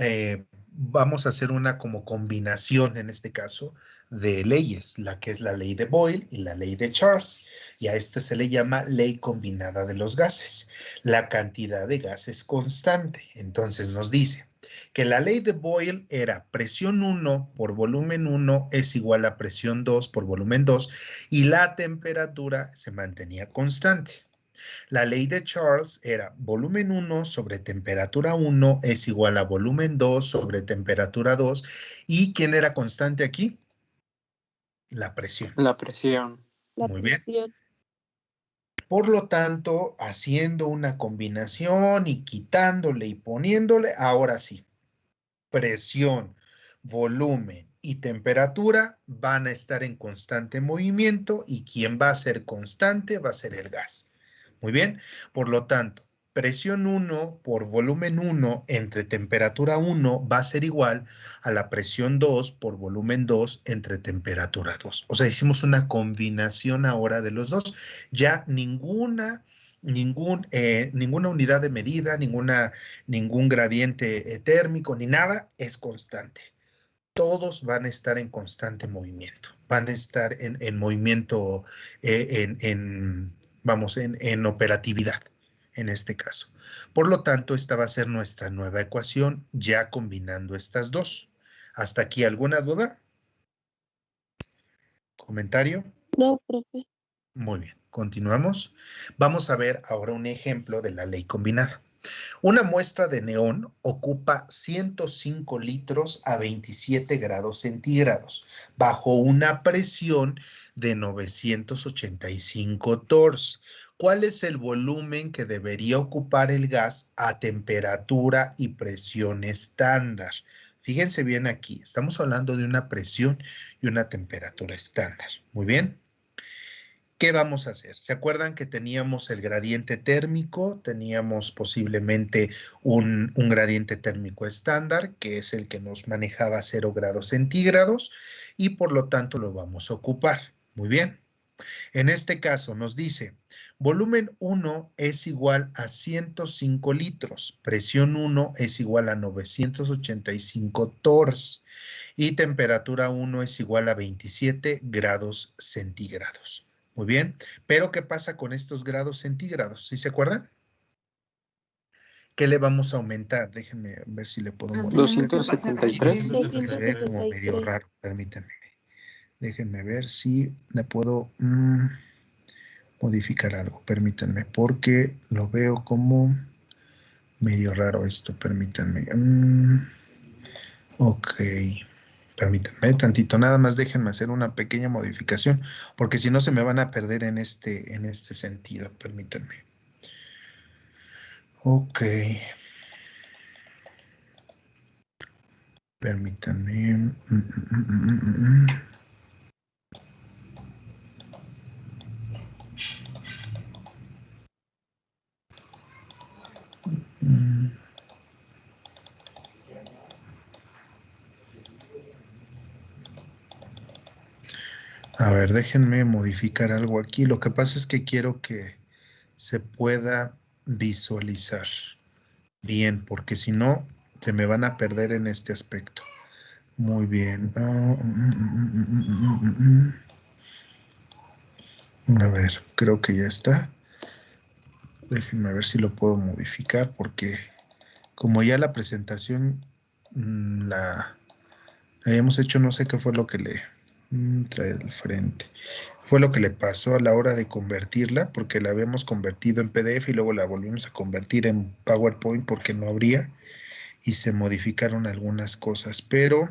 como combinación, en este caso, de leyes, la que es la ley de Boyle y la ley de Charles. Y a esta se le llama ley combinada de los gases. La cantidad de gas es constante. Entonces nos dice que la ley de Boyle era presión 1 por volumen 1 es igual a presión 2 por volumen 2 y la temperatura se mantenía constante. La ley de Charles era volumen 1 sobre temperatura 1 es igual a volumen 2 sobre temperatura 2. ¿Y quién era constante aquí? La presión. La presión. La Muy bien. presión. Por lo tanto, haciendo una combinación y quitándole y poniéndole, ahora sí, presión, volumen y temperatura van a estar en constante movimiento y quien va a ser constante va a ser el gas. Muy bien, por lo tanto, presión 1 por volumen 1 entre temperatura 1 va a ser igual a la presión 2 por volumen 2 entre temperatura 2. O sea, hicimos una combinación ahora de los dos. Ya ninguna unidad de medida, ningún gradiente térmico, ni nada es constante. Todos van a estar en constante movimiento. Van a estar en movimiento, en operatividad, en este caso. Por lo tanto, esta va a ser nuestra nueva ecuación, ya combinando estas dos. ¿Hasta aquí alguna duda? ¿Comentario? No, profe. Muy bien, continuamos. Vamos a ver ahora un ejemplo de la ley combinada. Una muestra de neón ocupa 105 litros a 27 grados centígrados bajo una presión de 985 torrs. ¿Cuál es el volumen que debería ocupar el gas a temperatura y presión estándar? Fíjense bien aquí, estamos hablando de una presión y una temperatura estándar. Muy bien. ¿Qué vamos a hacer? ¿Se acuerdan que teníamos el gradiente térmico? Teníamos posiblemente un gradiente térmico estándar, que es el que nos manejaba 0 grados centígrados, y por lo tanto lo vamos a ocupar. Muy bien. En este caso nos dice, volumen 1 es igual a 105 litros, presión 1 es igual a 985 tors y temperatura 1 es igual a 27 grados centígrados. Muy bien, pero ¿qué pasa con estos grados centígrados? ¿Sí se acuerdan? ¿Qué le vamos a aumentar? Déjenme ver si le puedo modificar. 273. Se ve como medio raro, permítanme. Déjenme ver si le puedo modificar algo, permítanme, porque lo veo como medio raro esto, permítanme. Ok, permítanme tantito, nada más déjenme hacer una pequeña modificación, porque si no se me van a perder en este sentido, permítanme. Ok. Permítanme. A ver, déjenme modificar algo aquí. Lo que pasa es que quiero que se pueda visualizar bien, porque si no, se me van a perder en este aspecto. Muy bien. A ver, creo que ya está. Déjenme ver si lo puedo modificar, porque como ya la presentación la habíamos hecho, no sé qué fue lo que le traer al frente. Fue lo que le pasó a la hora de convertirla, porque la habíamos convertido en PDF y luego la volvimos a convertir en PowerPoint porque no habría y se modificaron algunas cosas, pero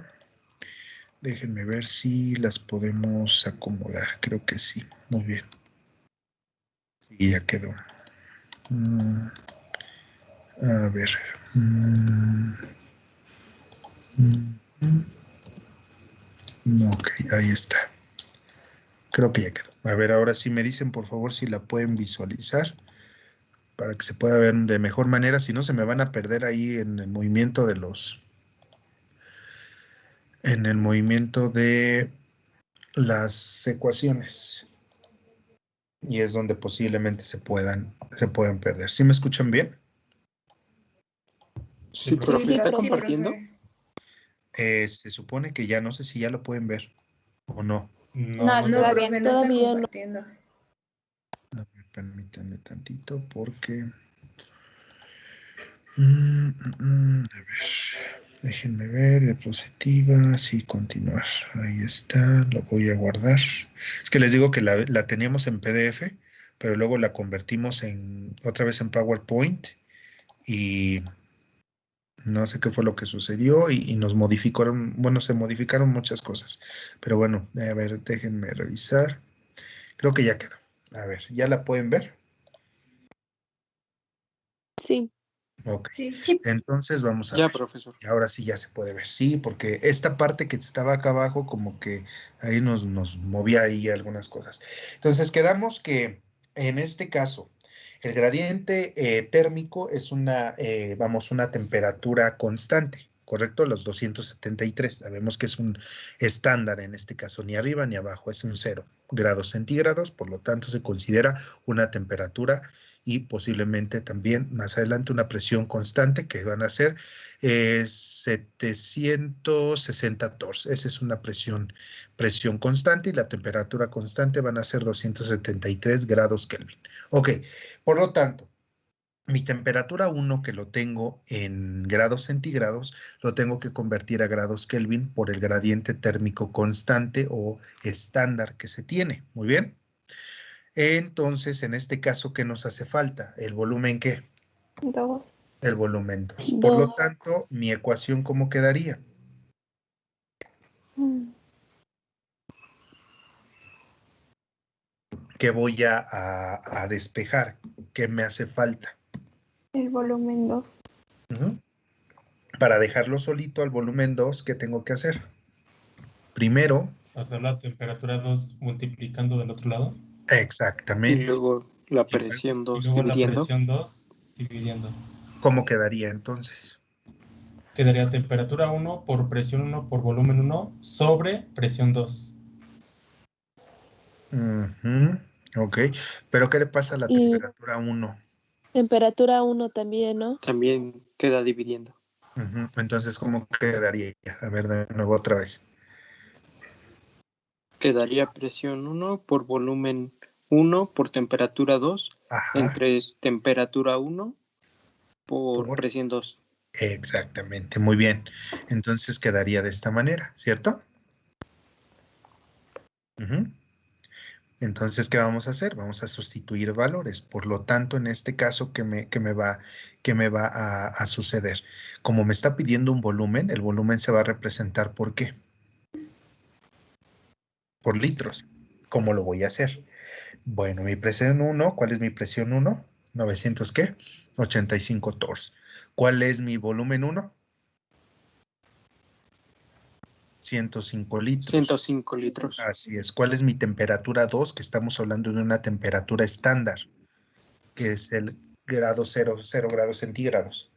déjenme ver si las podemos acomodar. Creo que sí. Muy bien. Y ya quedó. A ver. Ok, ahí está. Creo que ya quedó. A ver, ahora sí me dicen, por favor, si la pueden visualizar para que se pueda ver de mejor manera. Si no, se me van a perder ahí en el movimiento de las ecuaciones. Y es donde posiblemente se puedan perder. ¿Sí me escuchan bien? Sí, profe, ¿está compartiendo? Se supone que ya, no sé si ya lo pueden ver o no. No, No, todavía profe, no está todavía no. compartiendo. A ver, permítanme tantito porque... a ver, déjenme ver, diapositiva, sí, continuar. Ahí está, lo voy a guardar. Es que les digo que la teníamos en PDF, pero luego la convertimos otra vez en PowerPoint y no sé qué fue lo que sucedió y nos modificaron, bueno, se modificaron muchas cosas. Pero bueno, a ver, déjenme revisar. Creo que ya quedó. A ver, ¿ya la pueden ver? Sí. Ok. Sí. Entonces vamos a Ya, ver. profesor. Y ahora sí ya se puede ver. Sí, porque esta parte que estaba acá abajo como que ahí nos movía ahí algunas cosas. Entonces quedamos que en este caso el gradiente térmico es una temperatura constante, ¿correcto? Los 273. Sabemos que es un estándar en este caso, ni arriba ni abajo, es un 0 grados centígrados, por lo tanto se considera una temperatura y posiblemente también más adelante una presión constante que van a ser 760 tors. Esa es una presión constante y la temperatura constante van a ser 273 grados Kelvin. Ok, por lo tanto, mi temperatura 1 que lo tengo en grados centígrados, lo tengo que convertir a grados Kelvin por el gradiente térmico constante o estándar que se tiene. Muy bien. Entonces, en este caso, ¿qué nos hace falta? ¿El volumen qué? 2. El volumen 2. Por lo tanto, mi ecuación, ¿cómo quedaría? ¿Qué voy a despejar? ¿Qué me hace falta? El volumen 2. Para dejarlo solito al volumen 2, ¿qué tengo que hacer? Primero... Hacer la temperatura 2 multiplicando del otro lado. Y Exactamente. luego la Y luego- presión Y 2 luego la dividiendo. presión 2 dividiendo. ¿Cómo quedaría entonces? Quedaría temperatura 1 por presión 1 por volumen 1 sobre presión 2. Ujú, ok. ¿Pero qué le pasa a la Y temperatura 1? temperatura 1 también, ¿no? También queda dividiendo. Entonces, ¿cómo quedaría? A ver, de nuevo otra vez. Quedaría presión 1 por volumen 1 por temperatura 2 Ajá. entre temperatura 1 por Por- presión 2. Exactamente, muy bien. Entonces quedaría de esta manera, ¿cierto? Ujú. Entonces, ¿qué vamos a hacer? Vamos a sustituir valores. Por lo tanto, en este caso, ¿qué me va a suceder? Como me está pidiendo un volumen, el volumen se va a representar ¿por qué? Por litros. ¿Cómo lo voy a hacer? Bueno, mi presión 1, ¿cuál es mi presión 1? 900, ¿qué? 85 torres. ¿Cuál es mi volumen 1? 105 litros. 105 litros. Así es. ¿Cuál es mi temperatura 2? Que estamos hablando de una temperatura estándar, que es el grado 0 grados centígrados.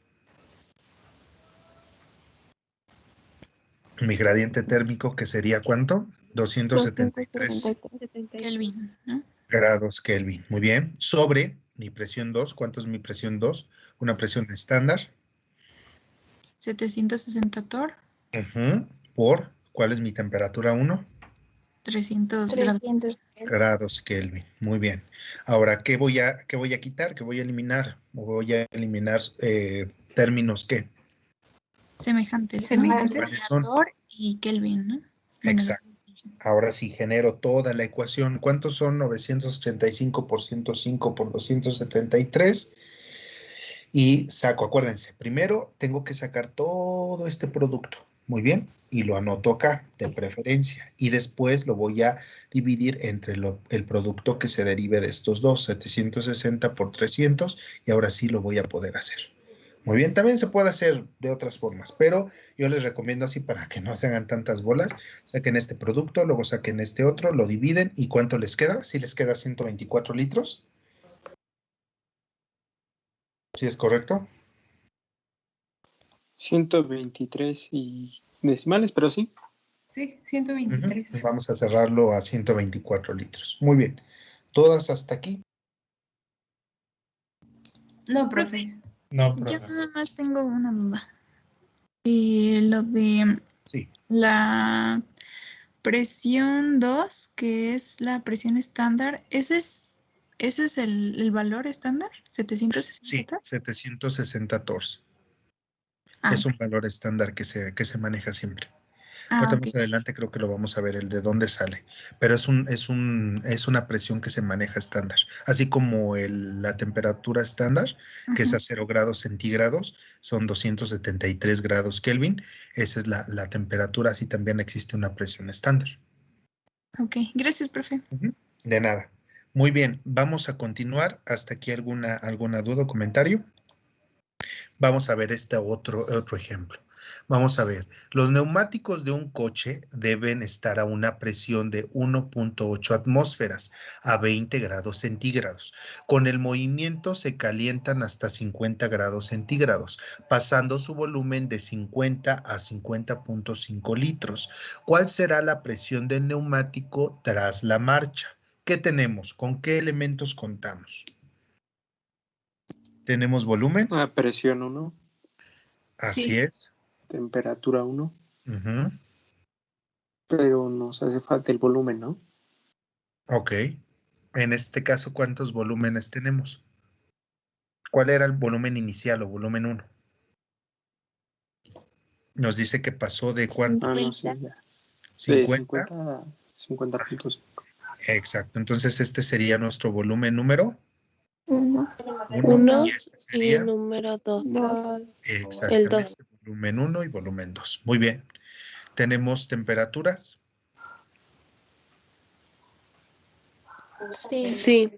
Mi gradiente térmico, que sería ¿cuánto? 273 Kelvin, ¿no? grados Kelvin. Muy bien. Sobre mi presión 2. ¿Cuánto es mi presión 2? Una presión estándar. 760 torr, Por, ¿cuál es mi temperatura 1? 300 grados. Grados Kelvin. Muy bien. Ahora, ¿qué voy a quitar? ¿Qué voy a eliminar? Voy a eliminar términos ¿qué? Semejantes, ¿no? Semejantes. ¿Cuáles son? Torr y Kelvin, ¿no? Exacto. Ahora sí genero toda la ecuación. ¿Cuántos son 985 por 105 por 273? Y saco, acuérdense, primero tengo que sacar todo este producto. Muy bien. Y lo anoto acá, de preferencia. Y después lo voy a dividir entre el producto que se derive de estos dos, 760 por 300. Y ahora sí lo voy a poder hacer. Muy bien, también se puede hacer de otras formas, pero yo les recomiendo así para que no se hagan tantas bolas. Saquen este producto, luego saquen este otro, lo dividen y ¿cuánto les queda? ¿Sí les queda 124 litros? ¿Sí es correcto? 123 y decimales, pero sí. Sí, 123. Vamos a cerrarlo a 124 litros. Muy bien. ¿Todas hasta aquí? No, profe. No, Yo profe. nada más tengo una duda. Lo de Sí. la presión 2, que es la presión estándar, ¿ese es el valor estándar? Sí, ¿760? 760 torres. Ah, Es un valor estándar que se maneja siempre. ah, Ahorita ok. más adelante creo que lo vamos a ver, el de dónde sale. Pero es una presión que se maneja estándar. Así como la temperatura estándar, que es Ajá. a 0 grados centígrados, son 273 grados Kelvin. Esa es la temperatura, así también existe una presión estándar. Ok, gracias, profe. De nada. Muy bien, vamos a continuar. ¿Hasta aquí alguna duda o comentario? Vamos a ver este otro ejemplo. Vamos a ver, los neumáticos de un coche deben estar a una presión de 1.8 atmósferas a 20 grados centígrados. Con el movimiento se calientan hasta 50 grados centígrados, pasando su volumen de 50 a 50.5 litros. ¿Cuál será la presión del neumático tras la marcha? ¿Qué tenemos? ¿Con qué elementos contamos? Tenemos volumen. Presión 1, Así Sí. es. temperatura 1, Ujú. pero nos hace falta el volumen, ¿no? Ok. En este caso, ¿cuántos volúmenes tenemos? ¿Cuál era el volumen inicial o volumen 1? Nos dice que pasó de cuánto? No sé, ya. De 50. 50 a 50.5. Exacto. Entonces, este sería nuestro volumen número 1. Uno Y este y sería número 2. El exactamente 2. volumen 1 y volumen 2. Muy bien. ¿Tenemos temperaturas? Sí.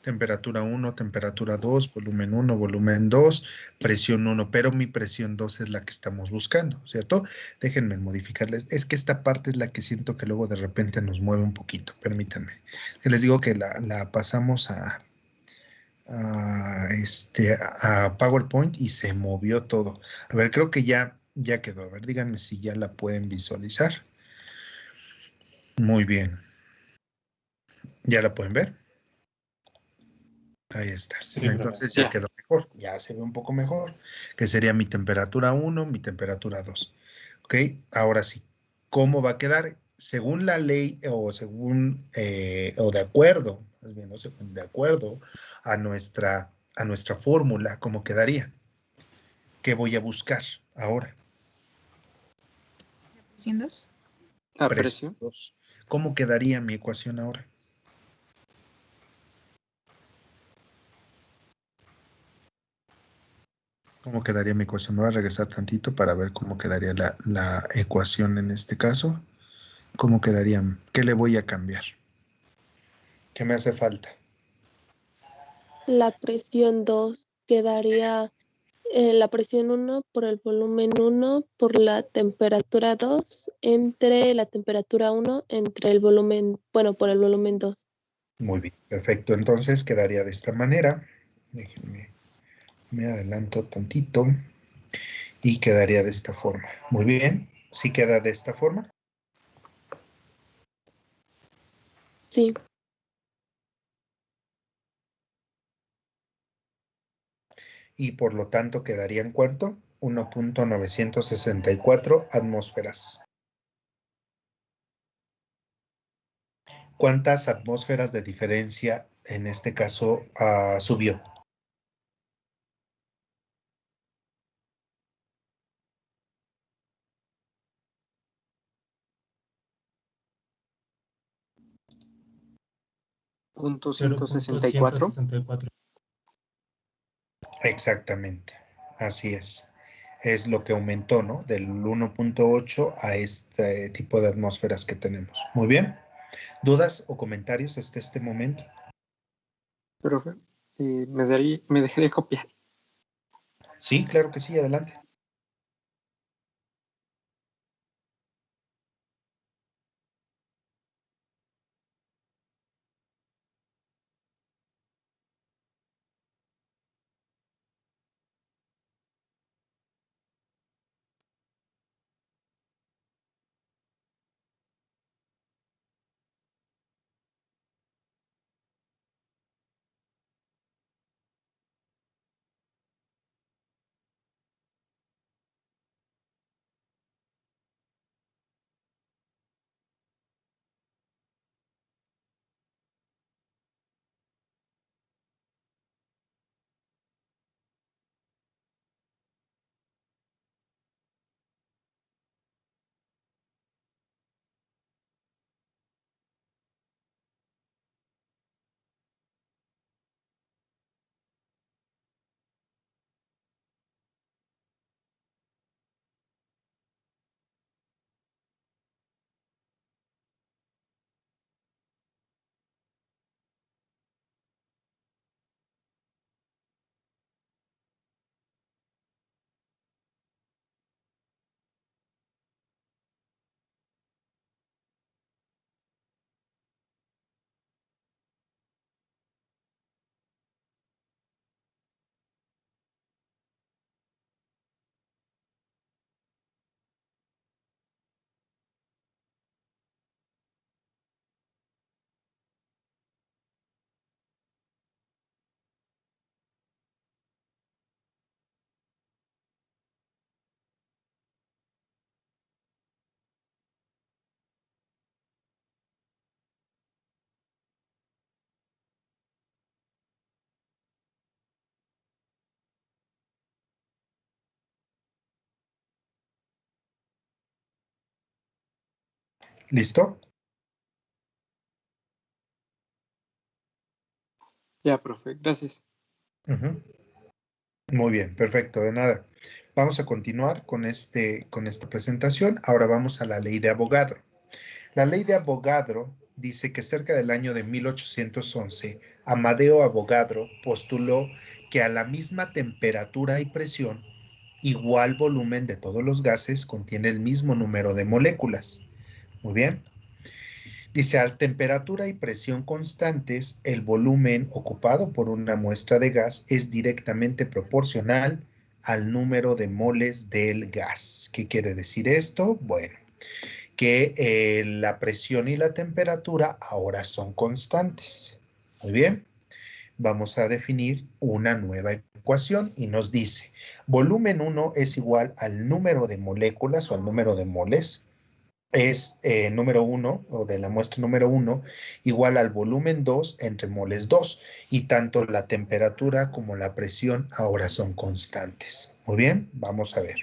Temperatura 1, temperatura 2, volumen 1, volumen 2, presión 1, pero mi presión 2 es la que estamos buscando, ¿cierto? Déjenme modificarles. Es que esta parte es la que siento que luego de repente nos mueve un poquito, permítanme. Les digo que la pasamos a PowerPoint y se movió todo. A ver, creo que ya quedó. A ver, díganme si ya la pueden visualizar. Muy bien. ¿Ya la pueden ver? Ahí está. Sí, Entonces profe. ya quedó mejor. Ya se ve un poco mejor. Que sería mi temperatura 1, mi temperatura 2. Ok, ahora sí. ¿Cómo va a quedar? Según la ley o según o de acuerdo, más bien, no según, de acuerdo a nuestra fórmula, ¿cómo quedaría? ¿Qué voy a buscar ahora? ¿Presión 2? La Presión presión. 2. ¿Cómo quedaría mi ecuación ahora? ¿Cómo quedaría mi ecuación? Me voy a regresar tantito para ver cómo quedaría la ecuación en este caso. ¿Cómo quedaría? ¿Qué le voy a cambiar? ¿Qué me hace falta? La presión 2 quedaría la presión 1 por el volumen 1 por la temperatura 2 entre la temperatura 1 entre el volumen, bueno, por el volumen 2. Muy bien, perfecto. Entonces quedaría de esta manera. Déjenme, me adelanto tantito y quedaría de esta forma. Muy bien, ¿sí queda de esta forma? Sí, Y por lo tanto quedaría en cuánto? 1.964 atmósferas. ¿Cuántas atmósferas de diferencia en este caso subió? Punto 164. 0.164. Exactamente, así es. Es lo que aumentó, ¿no? Del 1.8 a este tipo de atmósferas que tenemos. Muy bien. ¿Dudas o comentarios hasta este momento? Profe, me dejaría copiar. Sí, claro que sí, adelante. ¿Listo? Ya, profe, gracias. Ujú. Muy bien, perfecto, de nada. Vamos a continuar con esta presentación. Ahora vamos a la ley de Avogadro. La ley de Avogadro dice que cerca del año de 1811, Amadeo Avogadro postuló que a la misma temperatura y presión, igual volumen de todos los gases contiene el mismo número de moléculas. Muy bien. Dice, a temperatura y presión constantes, el volumen ocupado por una muestra de gas es directamente proporcional al número de moles del gas. ¿Qué quiere decir esto? Bueno, que la presión y la temperatura ahora son constantes. Muy bien. Vamos a definir una nueva ecuación y nos dice, volumen 1 es igual al número de moléculas o al número de moles, es número 1 o de la muestra número 1 igual al volumen 2 entre moles 2 y tanto la temperatura como la presión ahora son constantes. Muy bien, vamos a ver.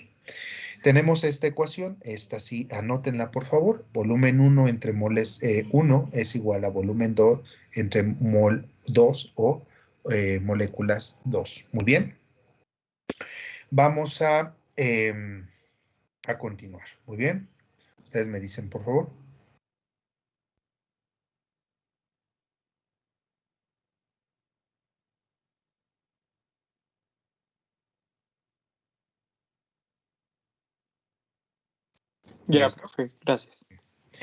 Tenemos esta ecuación, esta sí, anótenla por favor. Volumen 1 entre moles 1 es igual a volumen 2 entre mol 2 o moléculas 2. Muy bien. Vamos a continuar. Muy bien. Ustedes me dicen por favor. Ya, ¿Listo? profe, gracias.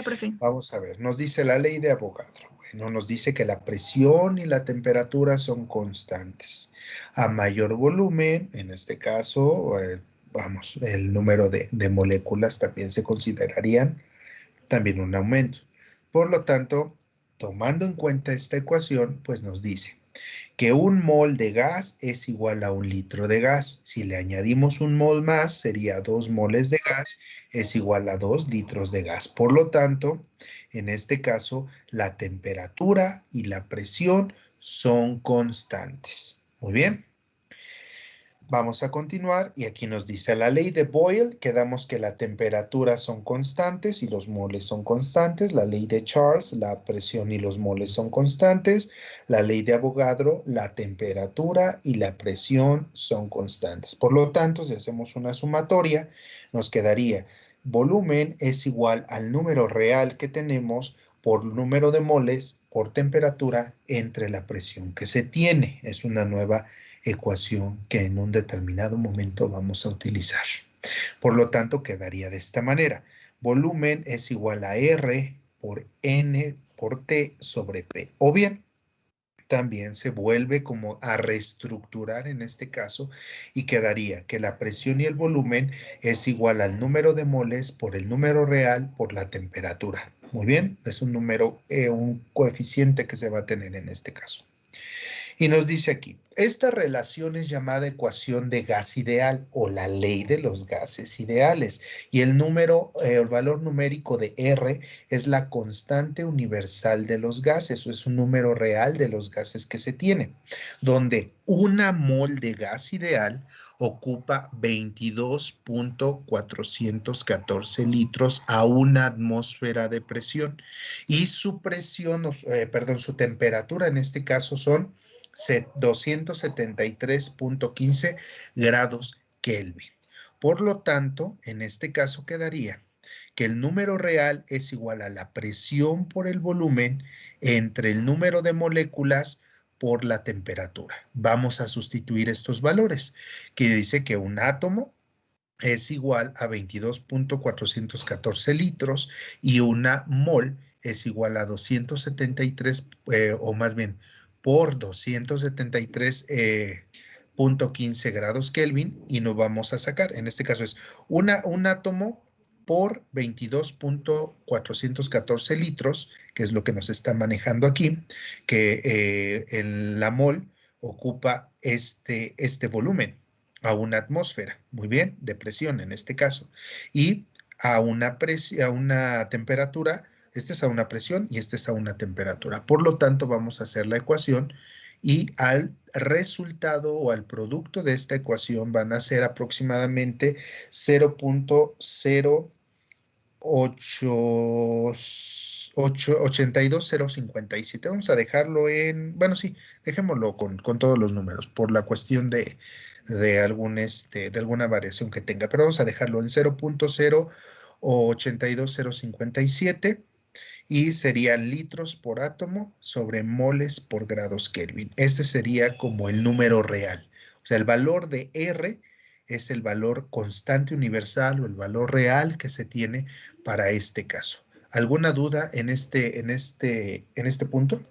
Profe. Vamos a ver, nos dice la ley de Avogadro. Bueno, nos dice que la presión y la temperatura son constantes. A mayor volumen, en este caso, vamos, el número de moléculas también se considerarían también un aumento. Por lo tanto, tomando en cuenta esta ecuación, pues nos dice que un mol de gas es igual a un litro de gas. Si le añadimos un mol más, sería 2 moles de gas, es igual a 2 litros de gas. Por lo tanto, en este caso, la temperatura y la presión son constantes. Muy bien. Vamos a continuar y aquí nos dice la ley de Boyle, quedamos que la temperatura son constantes y los moles son constantes. La ley de Charles, la presión y los moles son constantes. La ley de Avogadro, la temperatura y la presión son constantes. Por lo tanto, si hacemos una sumatoria, nos quedaría volumen es igual al número real que tenemos por número de moles por temperatura entre la presión que se tiene. Es una nueva ecuación que en un determinado momento vamos a utilizar. Por lo tanto, quedaría de esta manera. Volumen es igual a R por N por T sobre P. O bien, también se vuelve como a reestructurar en este caso y quedaría que la presión y el volumen es igual al número de moles por el número real por la temperatura. Muy bien, es un número, un coeficiente que se va a tener en este caso. Y nos dice aquí, esta relación es llamada ecuación de gas ideal o la ley de los gases ideales. Y el valor numérico de R es la constante universal de los gases, o es un número real de los gases que se tiene, donde una mol de gas ideal ocupa 22.414 litros a una atmósfera de presión. Y su presión, su temperatura en este caso son 273.15 grados Kelvin. Por lo tanto, en este caso quedaría que el número real es igual a la presión por el volumen entre el número de moléculas por la temperatura. Vamos a sustituir estos valores, que dice que un átomo es igual a 22.414 litros y una mol es igual a 273, o más bien, por 273.15 grados Kelvin y nos vamos a sacar. En este caso es un átomo por 22.414 litros, que es lo que nos está manejando aquí, que la mol ocupa este volumen a una atmósfera, muy bien, de presión en este caso, y a una temperatura. Este es a una presión y este es a una temperatura. Por lo tanto, vamos a hacer la ecuación y al resultado o al producto de esta ecuación van a ser aproximadamente 0.82057. Vamos a dejarlo en, bueno, sí, dejémoslo con todos los números por la cuestión de alguna variación que tenga, pero vamos a dejarlo en 0.082057. y sería litros por átomo sobre moles por grados Kelvin. Este sería como el número real. O sea, el valor de R es el valor constante universal o el valor real que se tiene para este caso. ¿Alguna duda en este punto?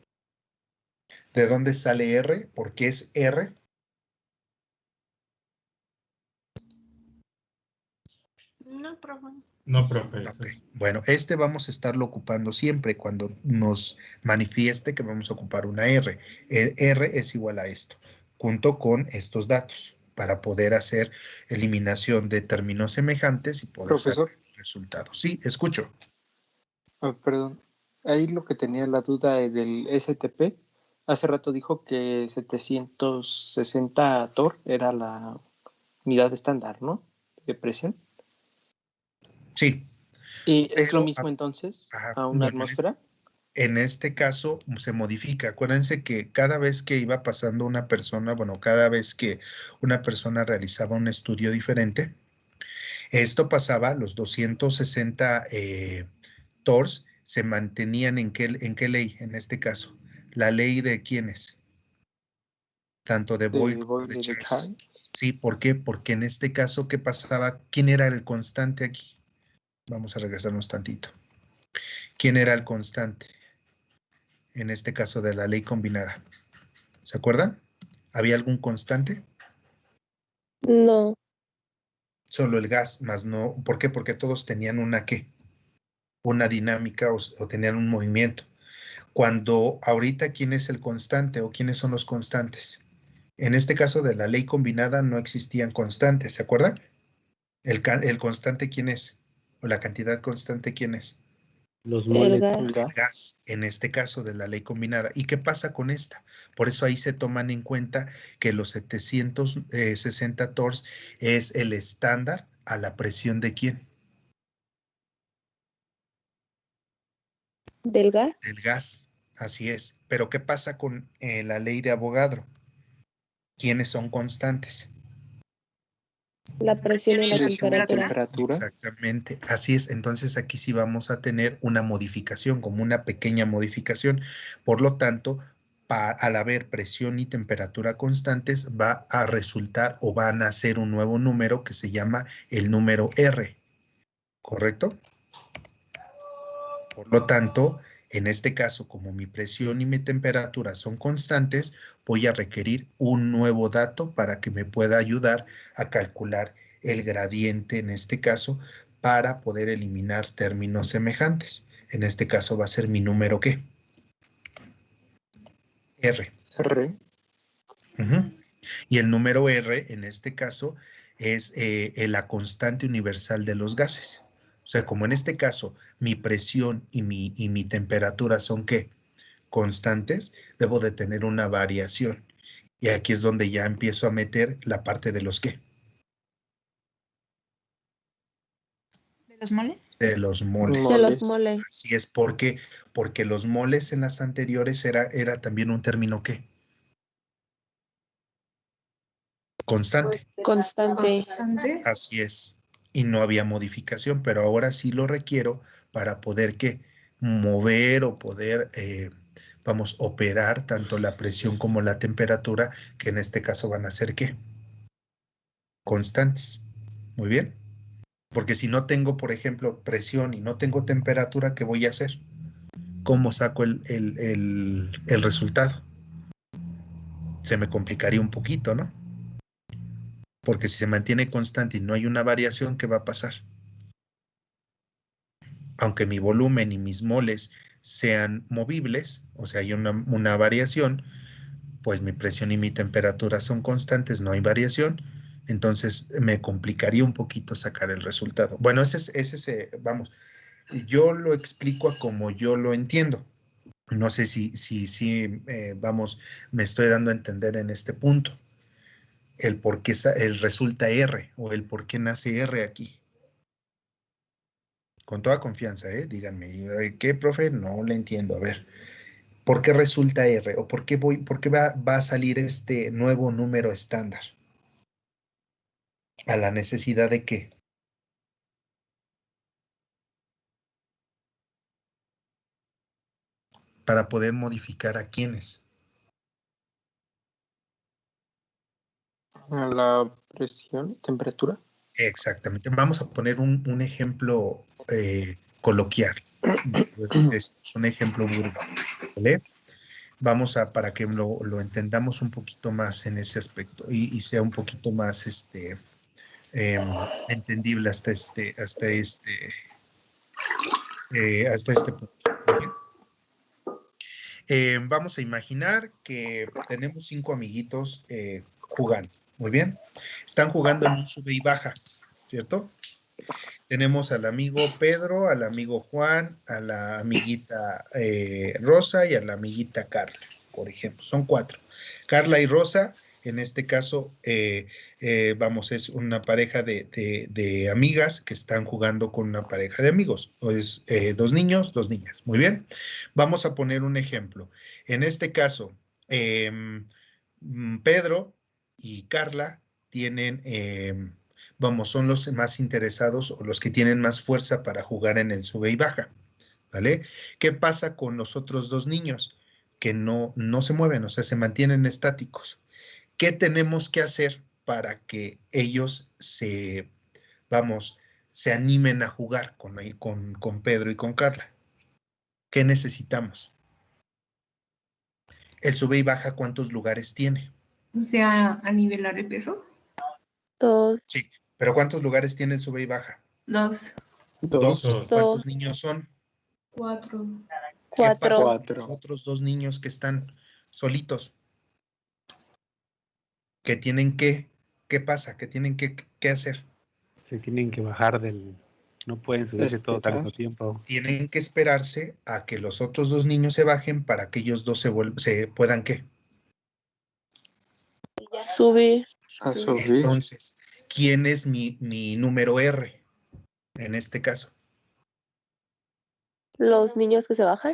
¿De dónde sale R? ¿Por qué es R? No, profe. No, profesor. Ok. Bueno, vamos a estarlo ocupando siempre cuando nos manifieste que vamos a ocupar una R. El R es igual a esto, junto con estos datos, para poder hacer eliminación de términos semejantes y poder sacar Profesor, resultados. Sí, escucho. perdón. Ahí lo que tenía la duda del STP. Hace rato dijo que 760 torr era la unidad estándar, ¿no? De presión. Sí, ¿Y es lo pero mismo entonces ajá, a una bueno, atmósfera? en este caso se modifica. Acuérdense que cada vez que iba pasando una persona, bueno, cada vez que una persona realizaba un estudio diferente, esto pasaba, los 260 TORS se mantenían en qué ley en este caso. La ley de quiénes, tanto de Boyle De como de Boyle de Charles. Charles. Sí, ¿por qué? Porque en este caso, ¿qué pasaba? ¿Quién era el constante aquí? Vamos a regresarnos tantito. ¿Quién era el constante? En este caso de la ley combinada. ¿Se acuerdan? ¿Había algún constante? No, Solo el gas, más no. ¿Por qué? Porque todos tenían una ¿qué? Una dinámica o tenían un movimiento. Cuando ahorita, ¿quién es el constante o quiénes son los constantes? En este caso de la ley combinada no existían constantes, ¿se acuerdan? El constante, ¿quién es? O la cantidad constante, ¿quién es? Los el moles. gas. El El gas. gas, en este caso de la ley combinada. ¿Y qué pasa con esta? Por eso ahí se toman en cuenta que los 760 TORS es el estándar a la presión de quién? Del gas, Del gas, así es. Pero ¿qué pasa con la ley de Avogadro? ¿Quiénes son constantes? la presión y la Presión y temperatura. temperatura. Exactamente, así es. Entonces aquí sí vamos a tener una modificación, como una pequeña modificación. Por lo tanto, al haber presión y temperatura constantes, va a resultar o va a nacer un nuevo número que se llama el número R, ¿correcto? Por lo tanto, en este caso, como mi presión y mi temperatura son constantes, voy a requerir un nuevo dato para que me pueda ayudar a calcular el gradiente, en este caso, para poder eliminar términos semejantes. En este caso va a ser mi número ¿qué? R. R. Ujú. Y el número R, en este caso, es la constante universal de los gases. O sea, como en este caso mi presión y mi temperatura son ¿qué? Constantes, debo de tener una variación. Y aquí es donde ya empiezo a meter la parte de los ¿qué? ¿De los moles? De los moles. De los Moles. moles. Así es, porque los moles en las anteriores era también un término ¿qué? Constante. Constante. Constante. Así es. Y no había modificación, pero ahora sí lo requiero para poder ¿qué? Mover o poder, vamos, operar tanto la presión como la temperatura, que en este caso van a ser ¿qué? Constantes. Muy bien. Porque si no tengo, por ejemplo, presión y no tengo temperatura, ¿qué voy a hacer? ¿Cómo saco el resultado? Se me complicaría un poquito, ¿no? Porque si se mantiene constante y no hay una variación, ¿qué va a pasar? Aunque mi volumen y mis moles sean movibles, o sea, hay una variación, pues mi presión y mi temperatura son constantes, no hay variación, entonces me complicaría un poquito sacar el resultado. Bueno, vamos, yo lo explico a como yo lo entiendo. No sé si vamos, me estoy dando a entender en este punto. El por qué resulta R o el por qué nace R aquí. Con toda confianza, díganme, ¿qué, profe? No le entiendo. A ver, ¿por qué resulta R? ¿O por qué va a salir este nuevo número estándar? ¿A la necesidad de qué? para poder modificar a quiénes. A la presión, temperatura. Exactamente. Vamos a poner un ejemplo coloquial. Es un ejemplo burdo, ¿vale? Vamos a, para que lo entendamos un poquito más en ese aspecto y sea un poquito más entendible hasta este punto. Vamos a imaginar que tenemos 5 amiguitos jugando. Muy bien. Están jugando en un sube y baja, ¿cierto? Tenemos al amigo Pedro, al amigo Juan, a la amiguita Rosa y a la amiguita Carla, por ejemplo. Son 4. Carla y Rosa, en este caso, es una pareja de amigas que están jugando con una pareja de amigos. O es 2 niños, 2 niñas. Muy bien. Vamos a poner un ejemplo. En este caso, Pedro y Carla tienen... son los más interesados o los que tienen más fuerza para jugar en el sube y baja, ¿vale? ¿Qué pasa con los otros 2 niños? Que no se mueven, o sea, se mantienen estáticos. ¿Qué tenemos que hacer para que ellos se animen a jugar con Pedro y con Carla? ¿Qué necesitamos? El sube y baja, ¿cuántos lugares tiene? O sea, a nivelar el peso. 2. Sí, pero ¿cuántos lugares tiene el sube y baja? 2. 2. Dos. ¿Cuántos niños son? 4. ¿Qué pasa 4. con los otros 2 niños que están solitos? Que tienen ¿qué pasa? ¿Qué tienen que hacer? Se tienen que bajar no pueden subirse todo tanto tiempo. Tienen que esperarse a que los otros 2 niños se bajen para que ellos 2 se puedan ¿qué? Subir. A subir. Entonces, ¿quién es mi número R en este caso? Los niños que se bajan.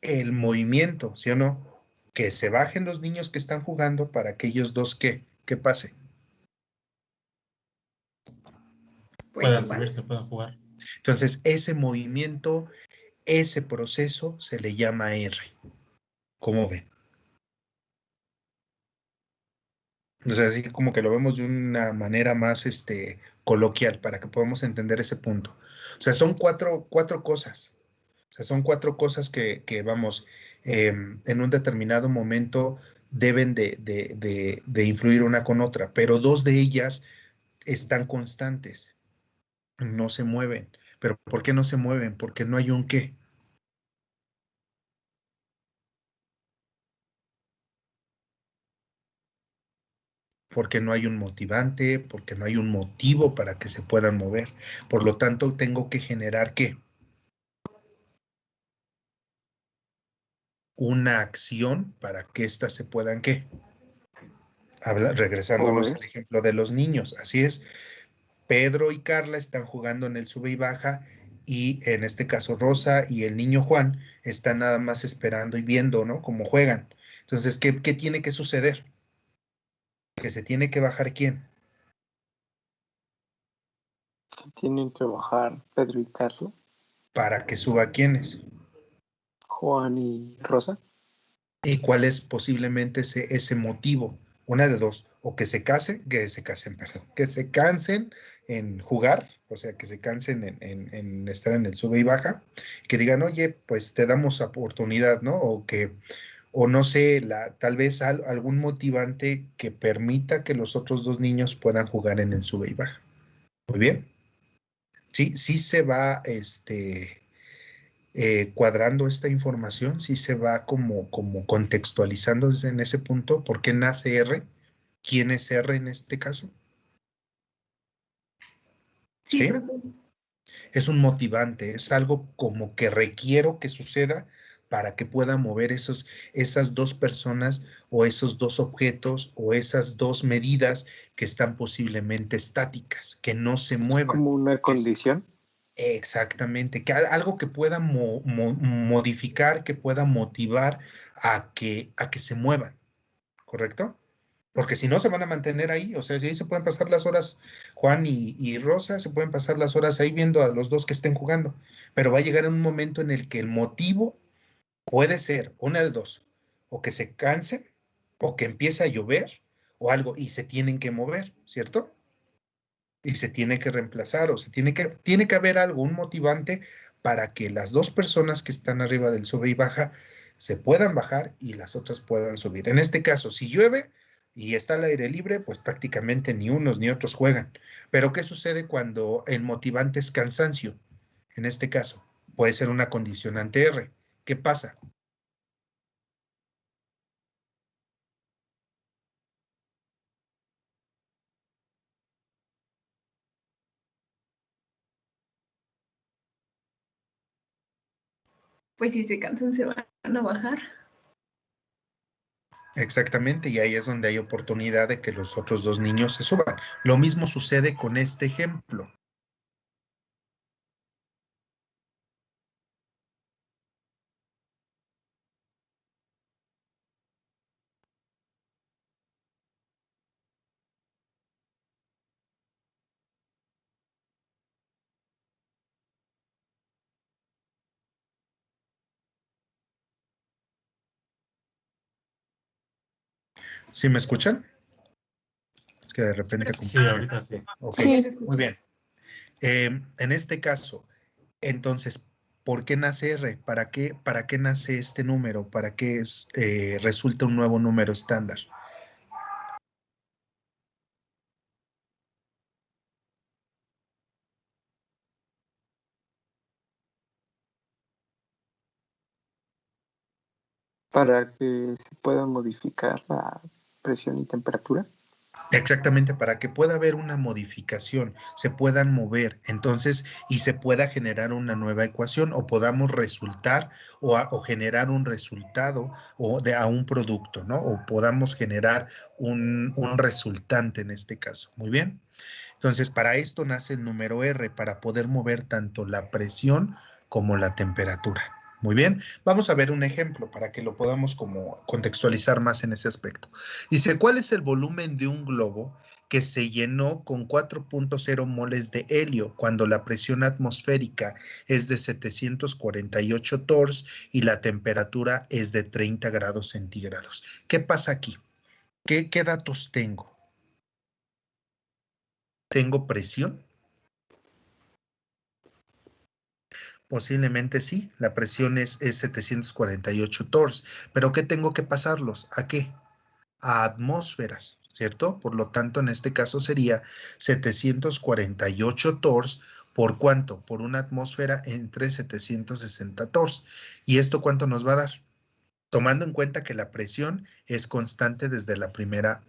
El movimiento, ¿sí o no? Que se bajen los niños que están jugando para que ellos 2 ¿qué pase? Puedan subirse, puedan jugar. Entonces, ese movimiento, ese proceso se le llama R. ¿Cómo ven? O sea, así como que lo vemos de una manera más coloquial para que podamos entender ese punto. O sea, son cuatro cosas. O sea, son 4 cosas que en un determinado momento deben de influir una con otra, pero 2 de ellas están constantes, no se mueven. ¿Pero por qué no se mueven? Porque no hay un qué. Porque no hay un motivante, porque no hay un motivo para que se puedan mover. Por lo tanto, tengo que generar ¿qué? Una acción para que éstas se puedan ¿qué? Regresándonos al ejemplo de los niños. Así es. Pedro y Carla están jugando en el sube y baja y en este caso Rosa y el niño Juan están nada más esperando y viendo, ¿no? Cómo juegan. Entonces, ¿qué tiene que suceder? Que se tiene que bajar ¿quién? Tienen que bajar Pedro y Carla. Para que suba ¿quiénes? Juan y Rosa. ¿Y cuál es posiblemente ese motivo? Una de 2, o que se cansen en jugar, o sea, que se cansen en estar en el sube y baja, que digan, oye, pues te damos oportunidad, ¿no? O no sé, tal vez algún motivante que permita que los otros 2 niños puedan jugar en el sube y baja. Muy bien. Sí se va, cuadrando esta información, sí se va como contextualizando en ese punto. ¿Por qué nace R? ¿Quién es R en este caso? Sí, ¿Sí? Es un motivante, es algo como que requiero que suceda para que pueda mover esas 2 personas o esos 2 objetos o esas 2 medidas que están posiblemente estáticas, que no se muevan. Como una condición. Exactamente, que algo que pueda modificar, que pueda motivar a que se muevan, ¿correcto? Porque si no, se van a mantener ahí, o sea, si ahí se pueden pasar las horas, Juan y Rosa, se pueden pasar las horas ahí viendo a los 2 que estén jugando, pero va a llegar un momento en el que el motivo Puede ser una de dos, o que se cansen, o que empiece a llover, o algo, y se tienen que mover, ¿cierto? Y se tiene que reemplazar, o tiene que haber algo, un motivante para que las dos personas que están arriba del sube y baja se puedan bajar y las otras puedan subir. En este caso, si llueve y está al aire libre, pues prácticamente ni unos ni otros juegan. Pero ¿qué sucede cuando el motivante es cansancio? En este caso, puede ser una condicionante R. ¿Qué pasa? Pues si se cansan se van a bajar. Exactamente, y ahí es donde hay oportunidad de que los otros dos niños se suban. Lo mismo sucede con este ejemplo. ¿Sí me escuchan? Es que de repente... Sí, ahorita sí. Ok, Sí. muy bien. En este caso, entonces, ¿por qué nace R? ¿Para qué nace este número? ¿Para qué resulta un nuevo número estándar? Para que se pueda modificar la presión y temperatura. Exactamente, para que pueda haber una modificación, se puedan mover, entonces, y se pueda generar una nueva ecuación o podamos resultar o generar un resultado a un producto, ¿no? O podamos generar un resultante en este caso. Muy bien. Entonces, para esto nace el número R, para poder mover tanto la presión como la temperatura. Muy bien, vamos a ver un ejemplo para que lo podamos como contextualizar más en ese aspecto. Dice, ¿cuál es el volumen de un globo que se llenó con 4.0 moles de helio cuando la presión atmosférica es de 748 torrs y la temperatura es de 30 grados centígrados? ¿Qué pasa aquí? ¿Qué datos tengo? ¿Tengo presión? Posiblemente sí, la presión es 748 torrs, pero ¿qué tengo que pasarlos? ¿A qué? A atmósferas, ¿cierto? Por lo tanto, en este caso sería 748 torrs por ¿cuánto? Por una atmósfera entre 760 torrs. ¿Y esto cuánto nos va a dar? Tomando en cuenta que la presión es constante desde la primera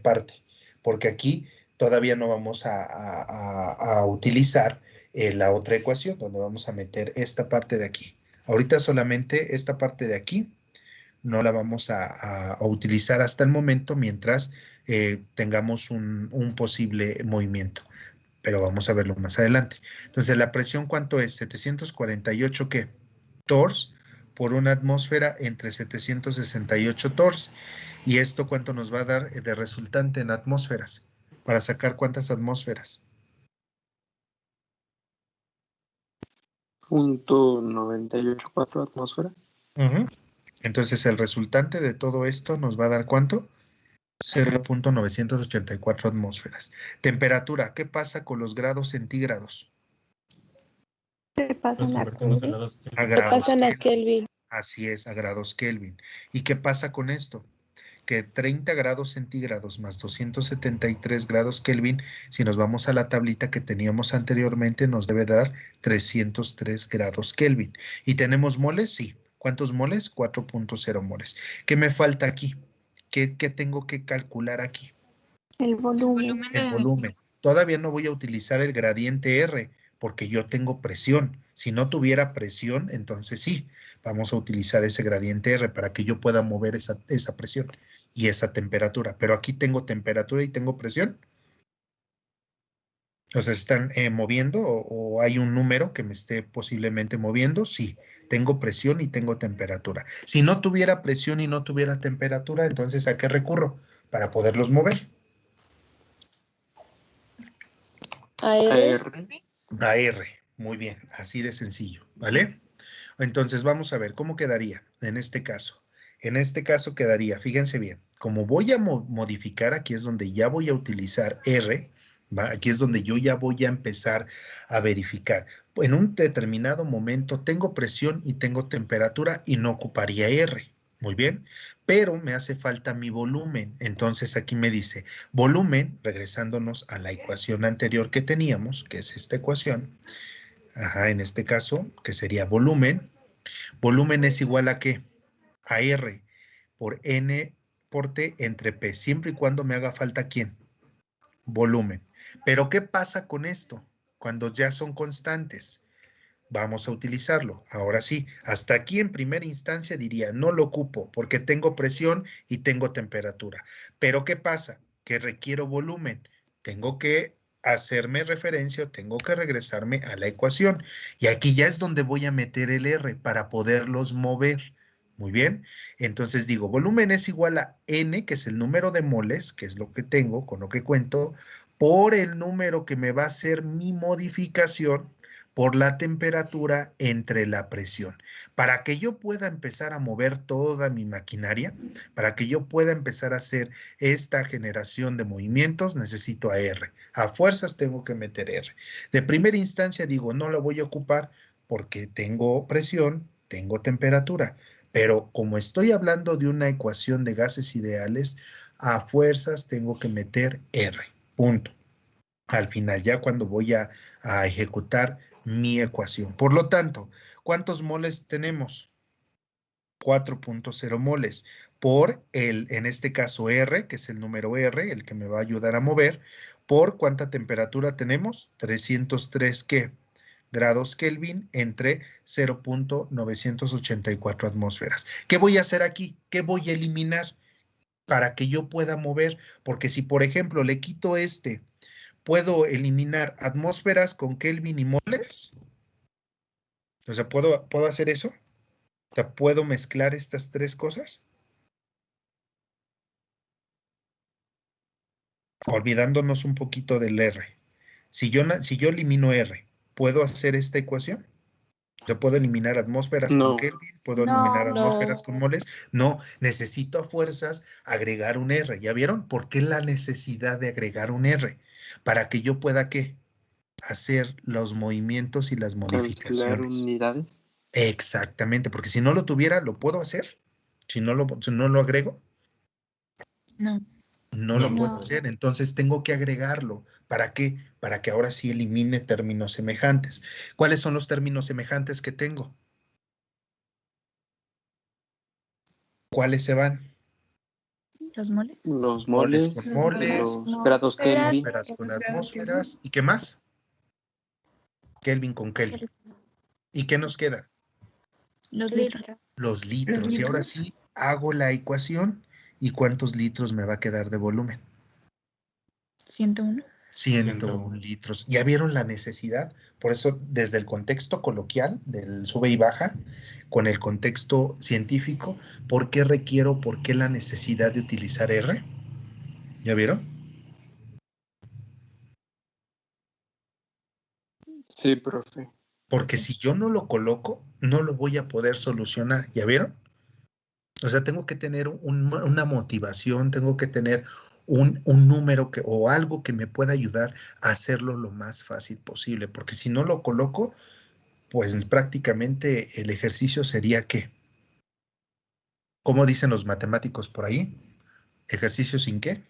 parte, porque aquí todavía no vamos a utilizar la otra ecuación, donde vamos a meter esta parte de aquí. Ahorita solamente esta parte de aquí no la vamos a utilizar hasta el momento mientras tengamos un posible movimiento, pero vamos a verlo más adelante. Entonces, ¿la presión cuánto es? 748, ¿qué? Torrs por una atmósfera entre 768 torrs. ¿Y esto cuánto nos va a dar de resultante en atmósferas? Para sacar cuántas atmósferas. .984 atmósfera. Entonces el resultante de todo esto nos va a dar ¿cuánto? 0.984 atmósferas. Temperatura, ¿qué pasa con los grados centígrados? Se pasan a convertimos a Kelvin. grados Kelvin. A Se grados pasan a Kelvin. Kelvin. Así es, a grados Kelvin. ¿Y qué pasa con esto? Que 30 grados centígrados más 273 grados Kelvin, si nos vamos a la tablita que teníamos anteriormente, nos debe dar 303 grados Kelvin. ¿Y tenemos moles? Sí. ¿Cuántos moles? 4.0 moles. ¿Qué me falta aquí? ¿Qué tengo que calcular aquí? El volumen. El volumen. Todavía no voy a utilizar el gradiente R porque yo tengo presión. Si no tuviera presión, entonces sí, vamos a utilizar ese gradiente R para que yo pueda mover esa presión y esa temperatura. Pero aquí tengo temperatura y tengo presión. O sea, ¿están moviendo o hay un número que me esté posiblemente moviendo? Sí, tengo presión y tengo temperatura. Si no tuviera presión y no tuviera temperatura, entonces ¿a qué recurro? Para poderlos mover. A R. AR. A R, muy bien, así de sencillo, ¿vale? Entonces vamos a ver cómo quedaría en este caso. En este caso quedaría, fíjense bien, como voy a modificar, aquí es donde ya voy a utilizar R, ¿va? Aquí es donde yo ya voy a empezar a verificar. En un determinado momento tengo presión y tengo temperatura y no ocuparía R. Muy bien, pero me hace falta mi volumen. Entonces aquí me dice volumen, regresándonos a la ecuación anterior que teníamos, que es esta ecuación. Ajá, en este caso, que sería volumen. Volumen es igual a ¿qué? A R por N por T entre P, siempre y cuando me haga falta ¿quién? Volumen. Pero ¿qué pasa con esto? Cuando ya son constantes. Vamos a utilizarlo. Ahora sí, hasta aquí en primera instancia diría, no lo ocupo porque tengo presión y tengo temperatura. Pero ¿qué pasa? Que requiero volumen. Tengo que hacerme referencia o tengo que regresarme a la ecuación. Y aquí ya es donde voy a meter el R para poderlos mover. Muy bien. Entonces digo, volumen es igual a N, que es el número de moles, que es lo que tengo, con lo que cuento, por el número que me va a hacer mi modificación por la temperatura entre la presión. Para que yo pueda empezar a mover toda mi maquinaria, para que yo pueda empezar a hacer esta generación de movimientos, necesito a R. A fuerzas tengo que meter R. De primera instancia digo, no lo voy a ocupar porque tengo presión, tengo temperatura. Pero como estoy hablando de una ecuación de gases ideales, a fuerzas tengo que meter R. Punto. Al final, ya cuando voy a ejecutar mi ecuación. Por lo tanto, ¿cuántos moles tenemos? 4.0 moles por en este caso R, que es el número R, el que me va a ayudar a mover, por ¿cuánta temperatura tenemos? 303, ¿qué? Grados Kelvin entre 0.984 atmósferas. ¿Qué voy a hacer aquí? ¿Qué voy a eliminar para que yo pueda mover? Porque si, por ejemplo, le quito ¿puedo eliminar atmósferas con Kelvin y moles? O sea, ¿puedo hacer eso? O sea, ¿puedo mezclar estas tres cosas? Olvidándonos un poquito del R. Si yo elimino R, ¿puedo hacer esta ecuación? O sea, ¿puedo eliminar atmósferas con No. Kelvin? ¿Puedo No. eliminar atmósferas No. con moles? No, necesito a fuerzas agregar un R. ¿Ya vieron? ¿Por qué la necesidad de agregar un R? Para que yo pueda, ¿qué? Hacer los movimientos y las Calcular modificaciones. unidades. Exactamente, porque si no lo tuviera, ¿lo puedo hacer? Si no lo agrego, No. no lo puedo No. hacer. Entonces tengo que agregarlo. ¿Para qué? Para que ahora sí elimine términos semejantes. ¿Cuáles son los términos semejantes que tengo? ¿Cuáles se van? Los moles. Los Moles moles, con moles, los grados Kelvin. atmósferas con atmósferas. ¿Y qué más? Kelvin con Kelvin. ¿Y qué nos queda? Los litros. Los litros. Y ahora sí hago la ecuación. ¿Y cuántos litros me va a quedar de volumen? 101. 101 litros. ¿Ya vieron la necesidad? Por eso, desde el contexto coloquial del sube y baja, con el contexto científico, ¿por qué la necesidad de utilizar R? ¿Ya vieron? Sí, profe. Porque si yo no lo coloco, no lo voy a poder solucionar. ¿Ya vieron? O sea, tengo que tener una motivación, tengo que tener un número o algo que me pueda ayudar a hacerlo lo más fácil posible. Porque si no lo coloco, pues prácticamente el ejercicio sería ¿qué? ¿Cómo dicen los matemáticos por ahí? ¿Ejercicio sin qué?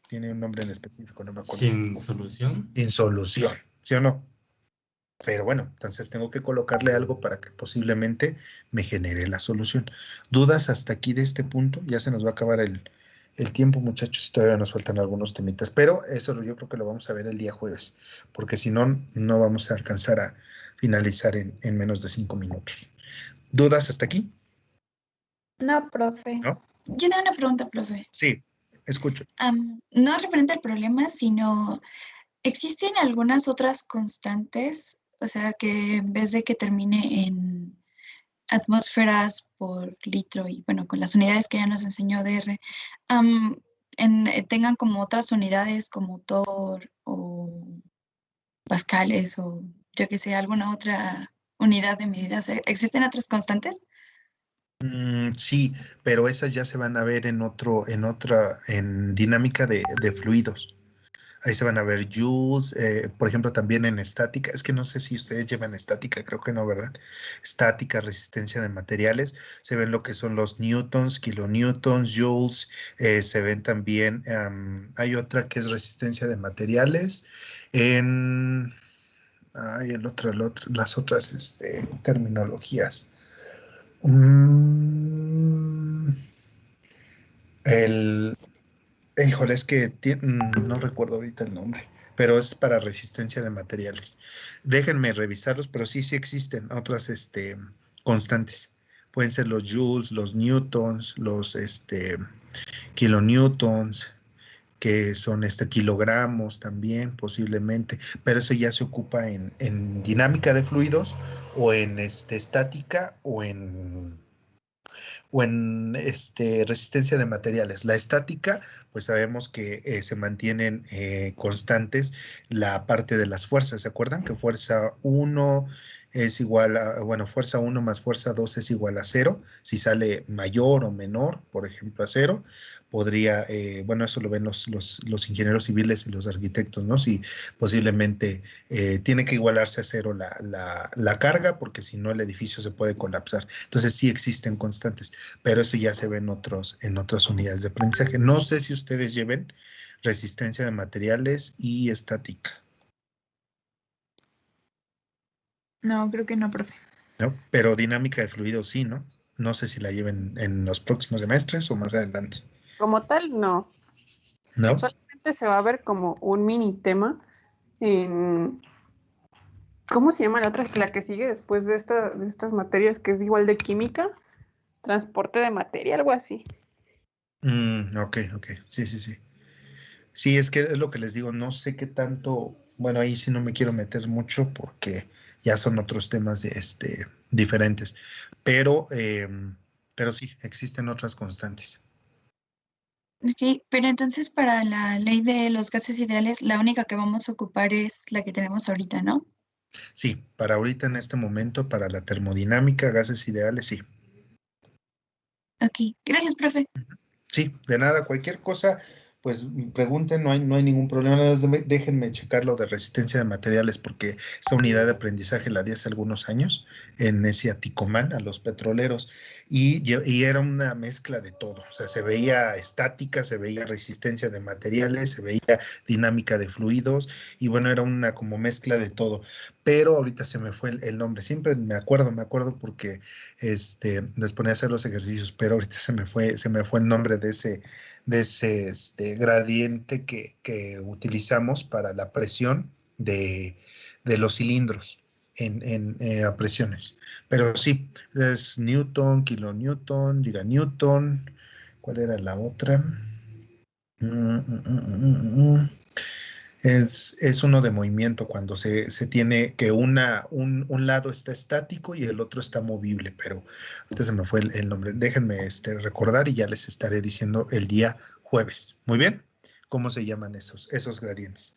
Tiene un nombre en específico, no me acuerdo. Sin solución. Sin solución, ¿sí o no? Pero bueno, entonces tengo que colocarle algo para que posiblemente me genere la solución. ¿Dudas hasta aquí de este punto? Ya se nos va a acabar el tiempo, muchachos, y todavía nos faltan algunos temitas, pero eso yo creo que lo vamos a ver el día jueves, porque si no, no vamos a alcanzar a finalizar en menos de 5 minutos. ¿Dudas hasta aquí? No, profe. ¿No? Yo tengo una pregunta, profe. Sí, escucho. No referente al problema, sino ¿existen algunas otras constantes? O sea, que en vez de que termine en atmósferas por litro y bueno, con las unidades que ya nos enseñó DR, tengan como otras unidades como torr o pascales o yo que sé, alguna otra unidad de medida. O sea, ¿existen otras constantes? Sí, pero esas ya se van a ver en dinámica de fluidos. Ahí se van a ver joules, por ejemplo, también en estática. Es que no sé si ustedes llevan estática, creo que no, ¿verdad? Estática, resistencia de materiales. Se ven lo que son los newtons, kilonewtons, joules. Se ven también, hay otra que es resistencia de materiales. En, las otras terminologías. Mm, el, Híjole, es que no recuerdo ahorita el nombre, pero es para resistencia de materiales. Déjenme revisarlos, pero sí existen otras constantes. Pueden ser los joules, los newtons, los kilonewtons, que son kilogramos también, posiblemente, pero eso ya se ocupa en dinámica de fluidos o en estática o en resistencia de materiales. La estática, pues sabemos que se mantienen constantes la parte de las fuerzas. ¿Se acuerdan que fuerza 1 es igual a, bueno, fuerza 1 más fuerza 2 es igual a 0? Si sale mayor o menor, por ejemplo, a 0, podría, bueno, eso lo ven los ingenieros civiles y los arquitectos, ¿no? Si posiblemente tiene que igualarse a 0 la carga, porque si no el edificio se puede colapsar. Entonces sí existen constantes, pero eso ya se ve en otras unidades de aprendizaje. No sé si ustedes lleven resistencia de materiales y estática. No, creo que no, profe. ¿No? Pero dinámica de fluidos sí, ¿no? No sé si la lleven en los próximos semestres o más adelante. Como tal, no. ¿No? Solamente se va a ver como un mini tema en... ¿Cómo se llama la otra? La que sigue después de estas materias, que es igual de química, transporte de materia, algo así. Ok. Sí. Sí, es que es lo que les digo, no sé qué tanto, bueno, ahí sí no me quiero meter mucho porque ya son otros temas diferentes, pero sí, existen otras constantes. Ok, pero entonces para la ley de los gases ideales, la única que vamos a ocupar es la que tenemos ahorita, ¿no? Sí, para ahorita en este momento, para la termodinámica, gases ideales, sí. Ok, gracias, profe. Sí, de nada, cualquier cosa, pues pregunten, no hay ningún problema. Nada más déjenme checar lo de resistencia de materiales, porque esa unidad de aprendizaje la di hace algunos años en ese Aticomán a los petroleros, y era una mezcla de todo. O sea, se veía estática, se veía resistencia de materiales, se veía dinámica de fluidos, y bueno, era una como mezcla de todo. Pero ahorita se me fue el nombre. Siempre me acuerdo porque les ponía a hacer los ejercicios, pero ahorita se me fue el nombre de ese gradiente que utilizamos para la presión de los cilindros a presiones. Pero sí, es Newton, kilonewton, giganewton. ¿Cuál era la otra? Es uno de movimiento cuando se tiene que un lado está estático y el otro está movible, pero ahorita se me fue el nombre. Déjenme recordar y ya les estaré diciendo el día jueves. Muy bien, ¿cómo se llaman esos gradientes?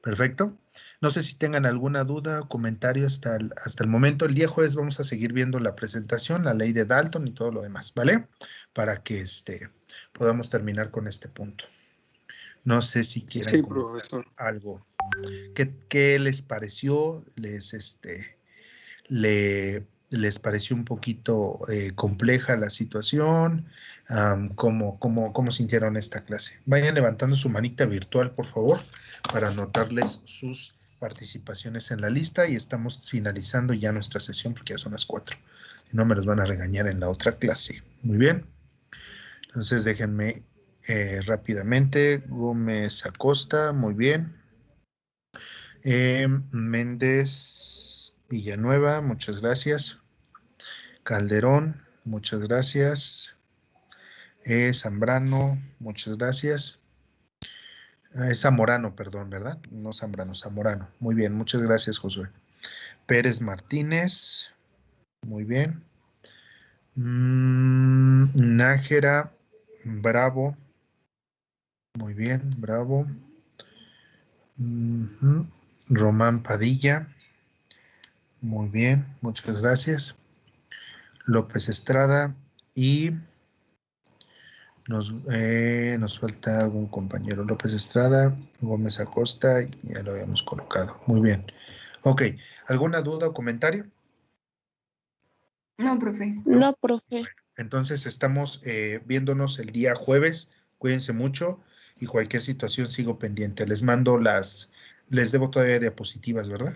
Perfecto. No sé si tengan alguna duda o comentario hasta el momento. El día jueves vamos a seguir viendo la presentación, la ley de Dalton y todo lo demás, ¿vale? Para que podamos terminar con este punto. No sé si quieran Sí, comentar profesor. algo. ¿Qué les pareció? ¿Les pareció un poquito compleja la situación? ¿Cómo sintieron esta clase? Vayan levantando su manita virtual, por favor, para anotarles sus participaciones en la lista, y estamos finalizando ya nuestra sesión porque ya son las 4. Y no me los van a regañar en la otra clase. Muy bien. Entonces déjenme rápidamente. Gómez Acosta, muy bien. Méndez Villanueva, muchas gracias. Calderón, muchas gracias. Zambrano, muchas gracias. Zamorano, perdón, ¿verdad? No Zambrano, Zamorano. Muy bien, muchas gracias, Josué. Pérez Martínez, muy bien. Nájera, Bravo, muy bien, Bravo. Román Padilla, Muy bien, muchas gracias. López Estrada y nos falta algún compañero. López Estrada, Gómez Acosta, ya lo habíamos colocado. Muy bien. Ok, ¿alguna duda o comentario? No, profe. No, profe. Entonces estamos viéndonos el día jueves. Cuídense mucho y cualquier situación sigo pendiente. Les mando les debo todavía diapositivas, ¿verdad?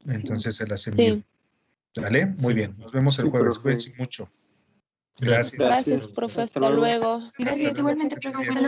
Entonces se las envío. Sí. ¿Vale? Muy Sí. bien. Nos vemos el Sí, jueves. profe. Cuídense mucho. Gracias. Gracias, profe. Hasta luego. Gracias, igualmente, Hasta luego. profe. Hasta luego.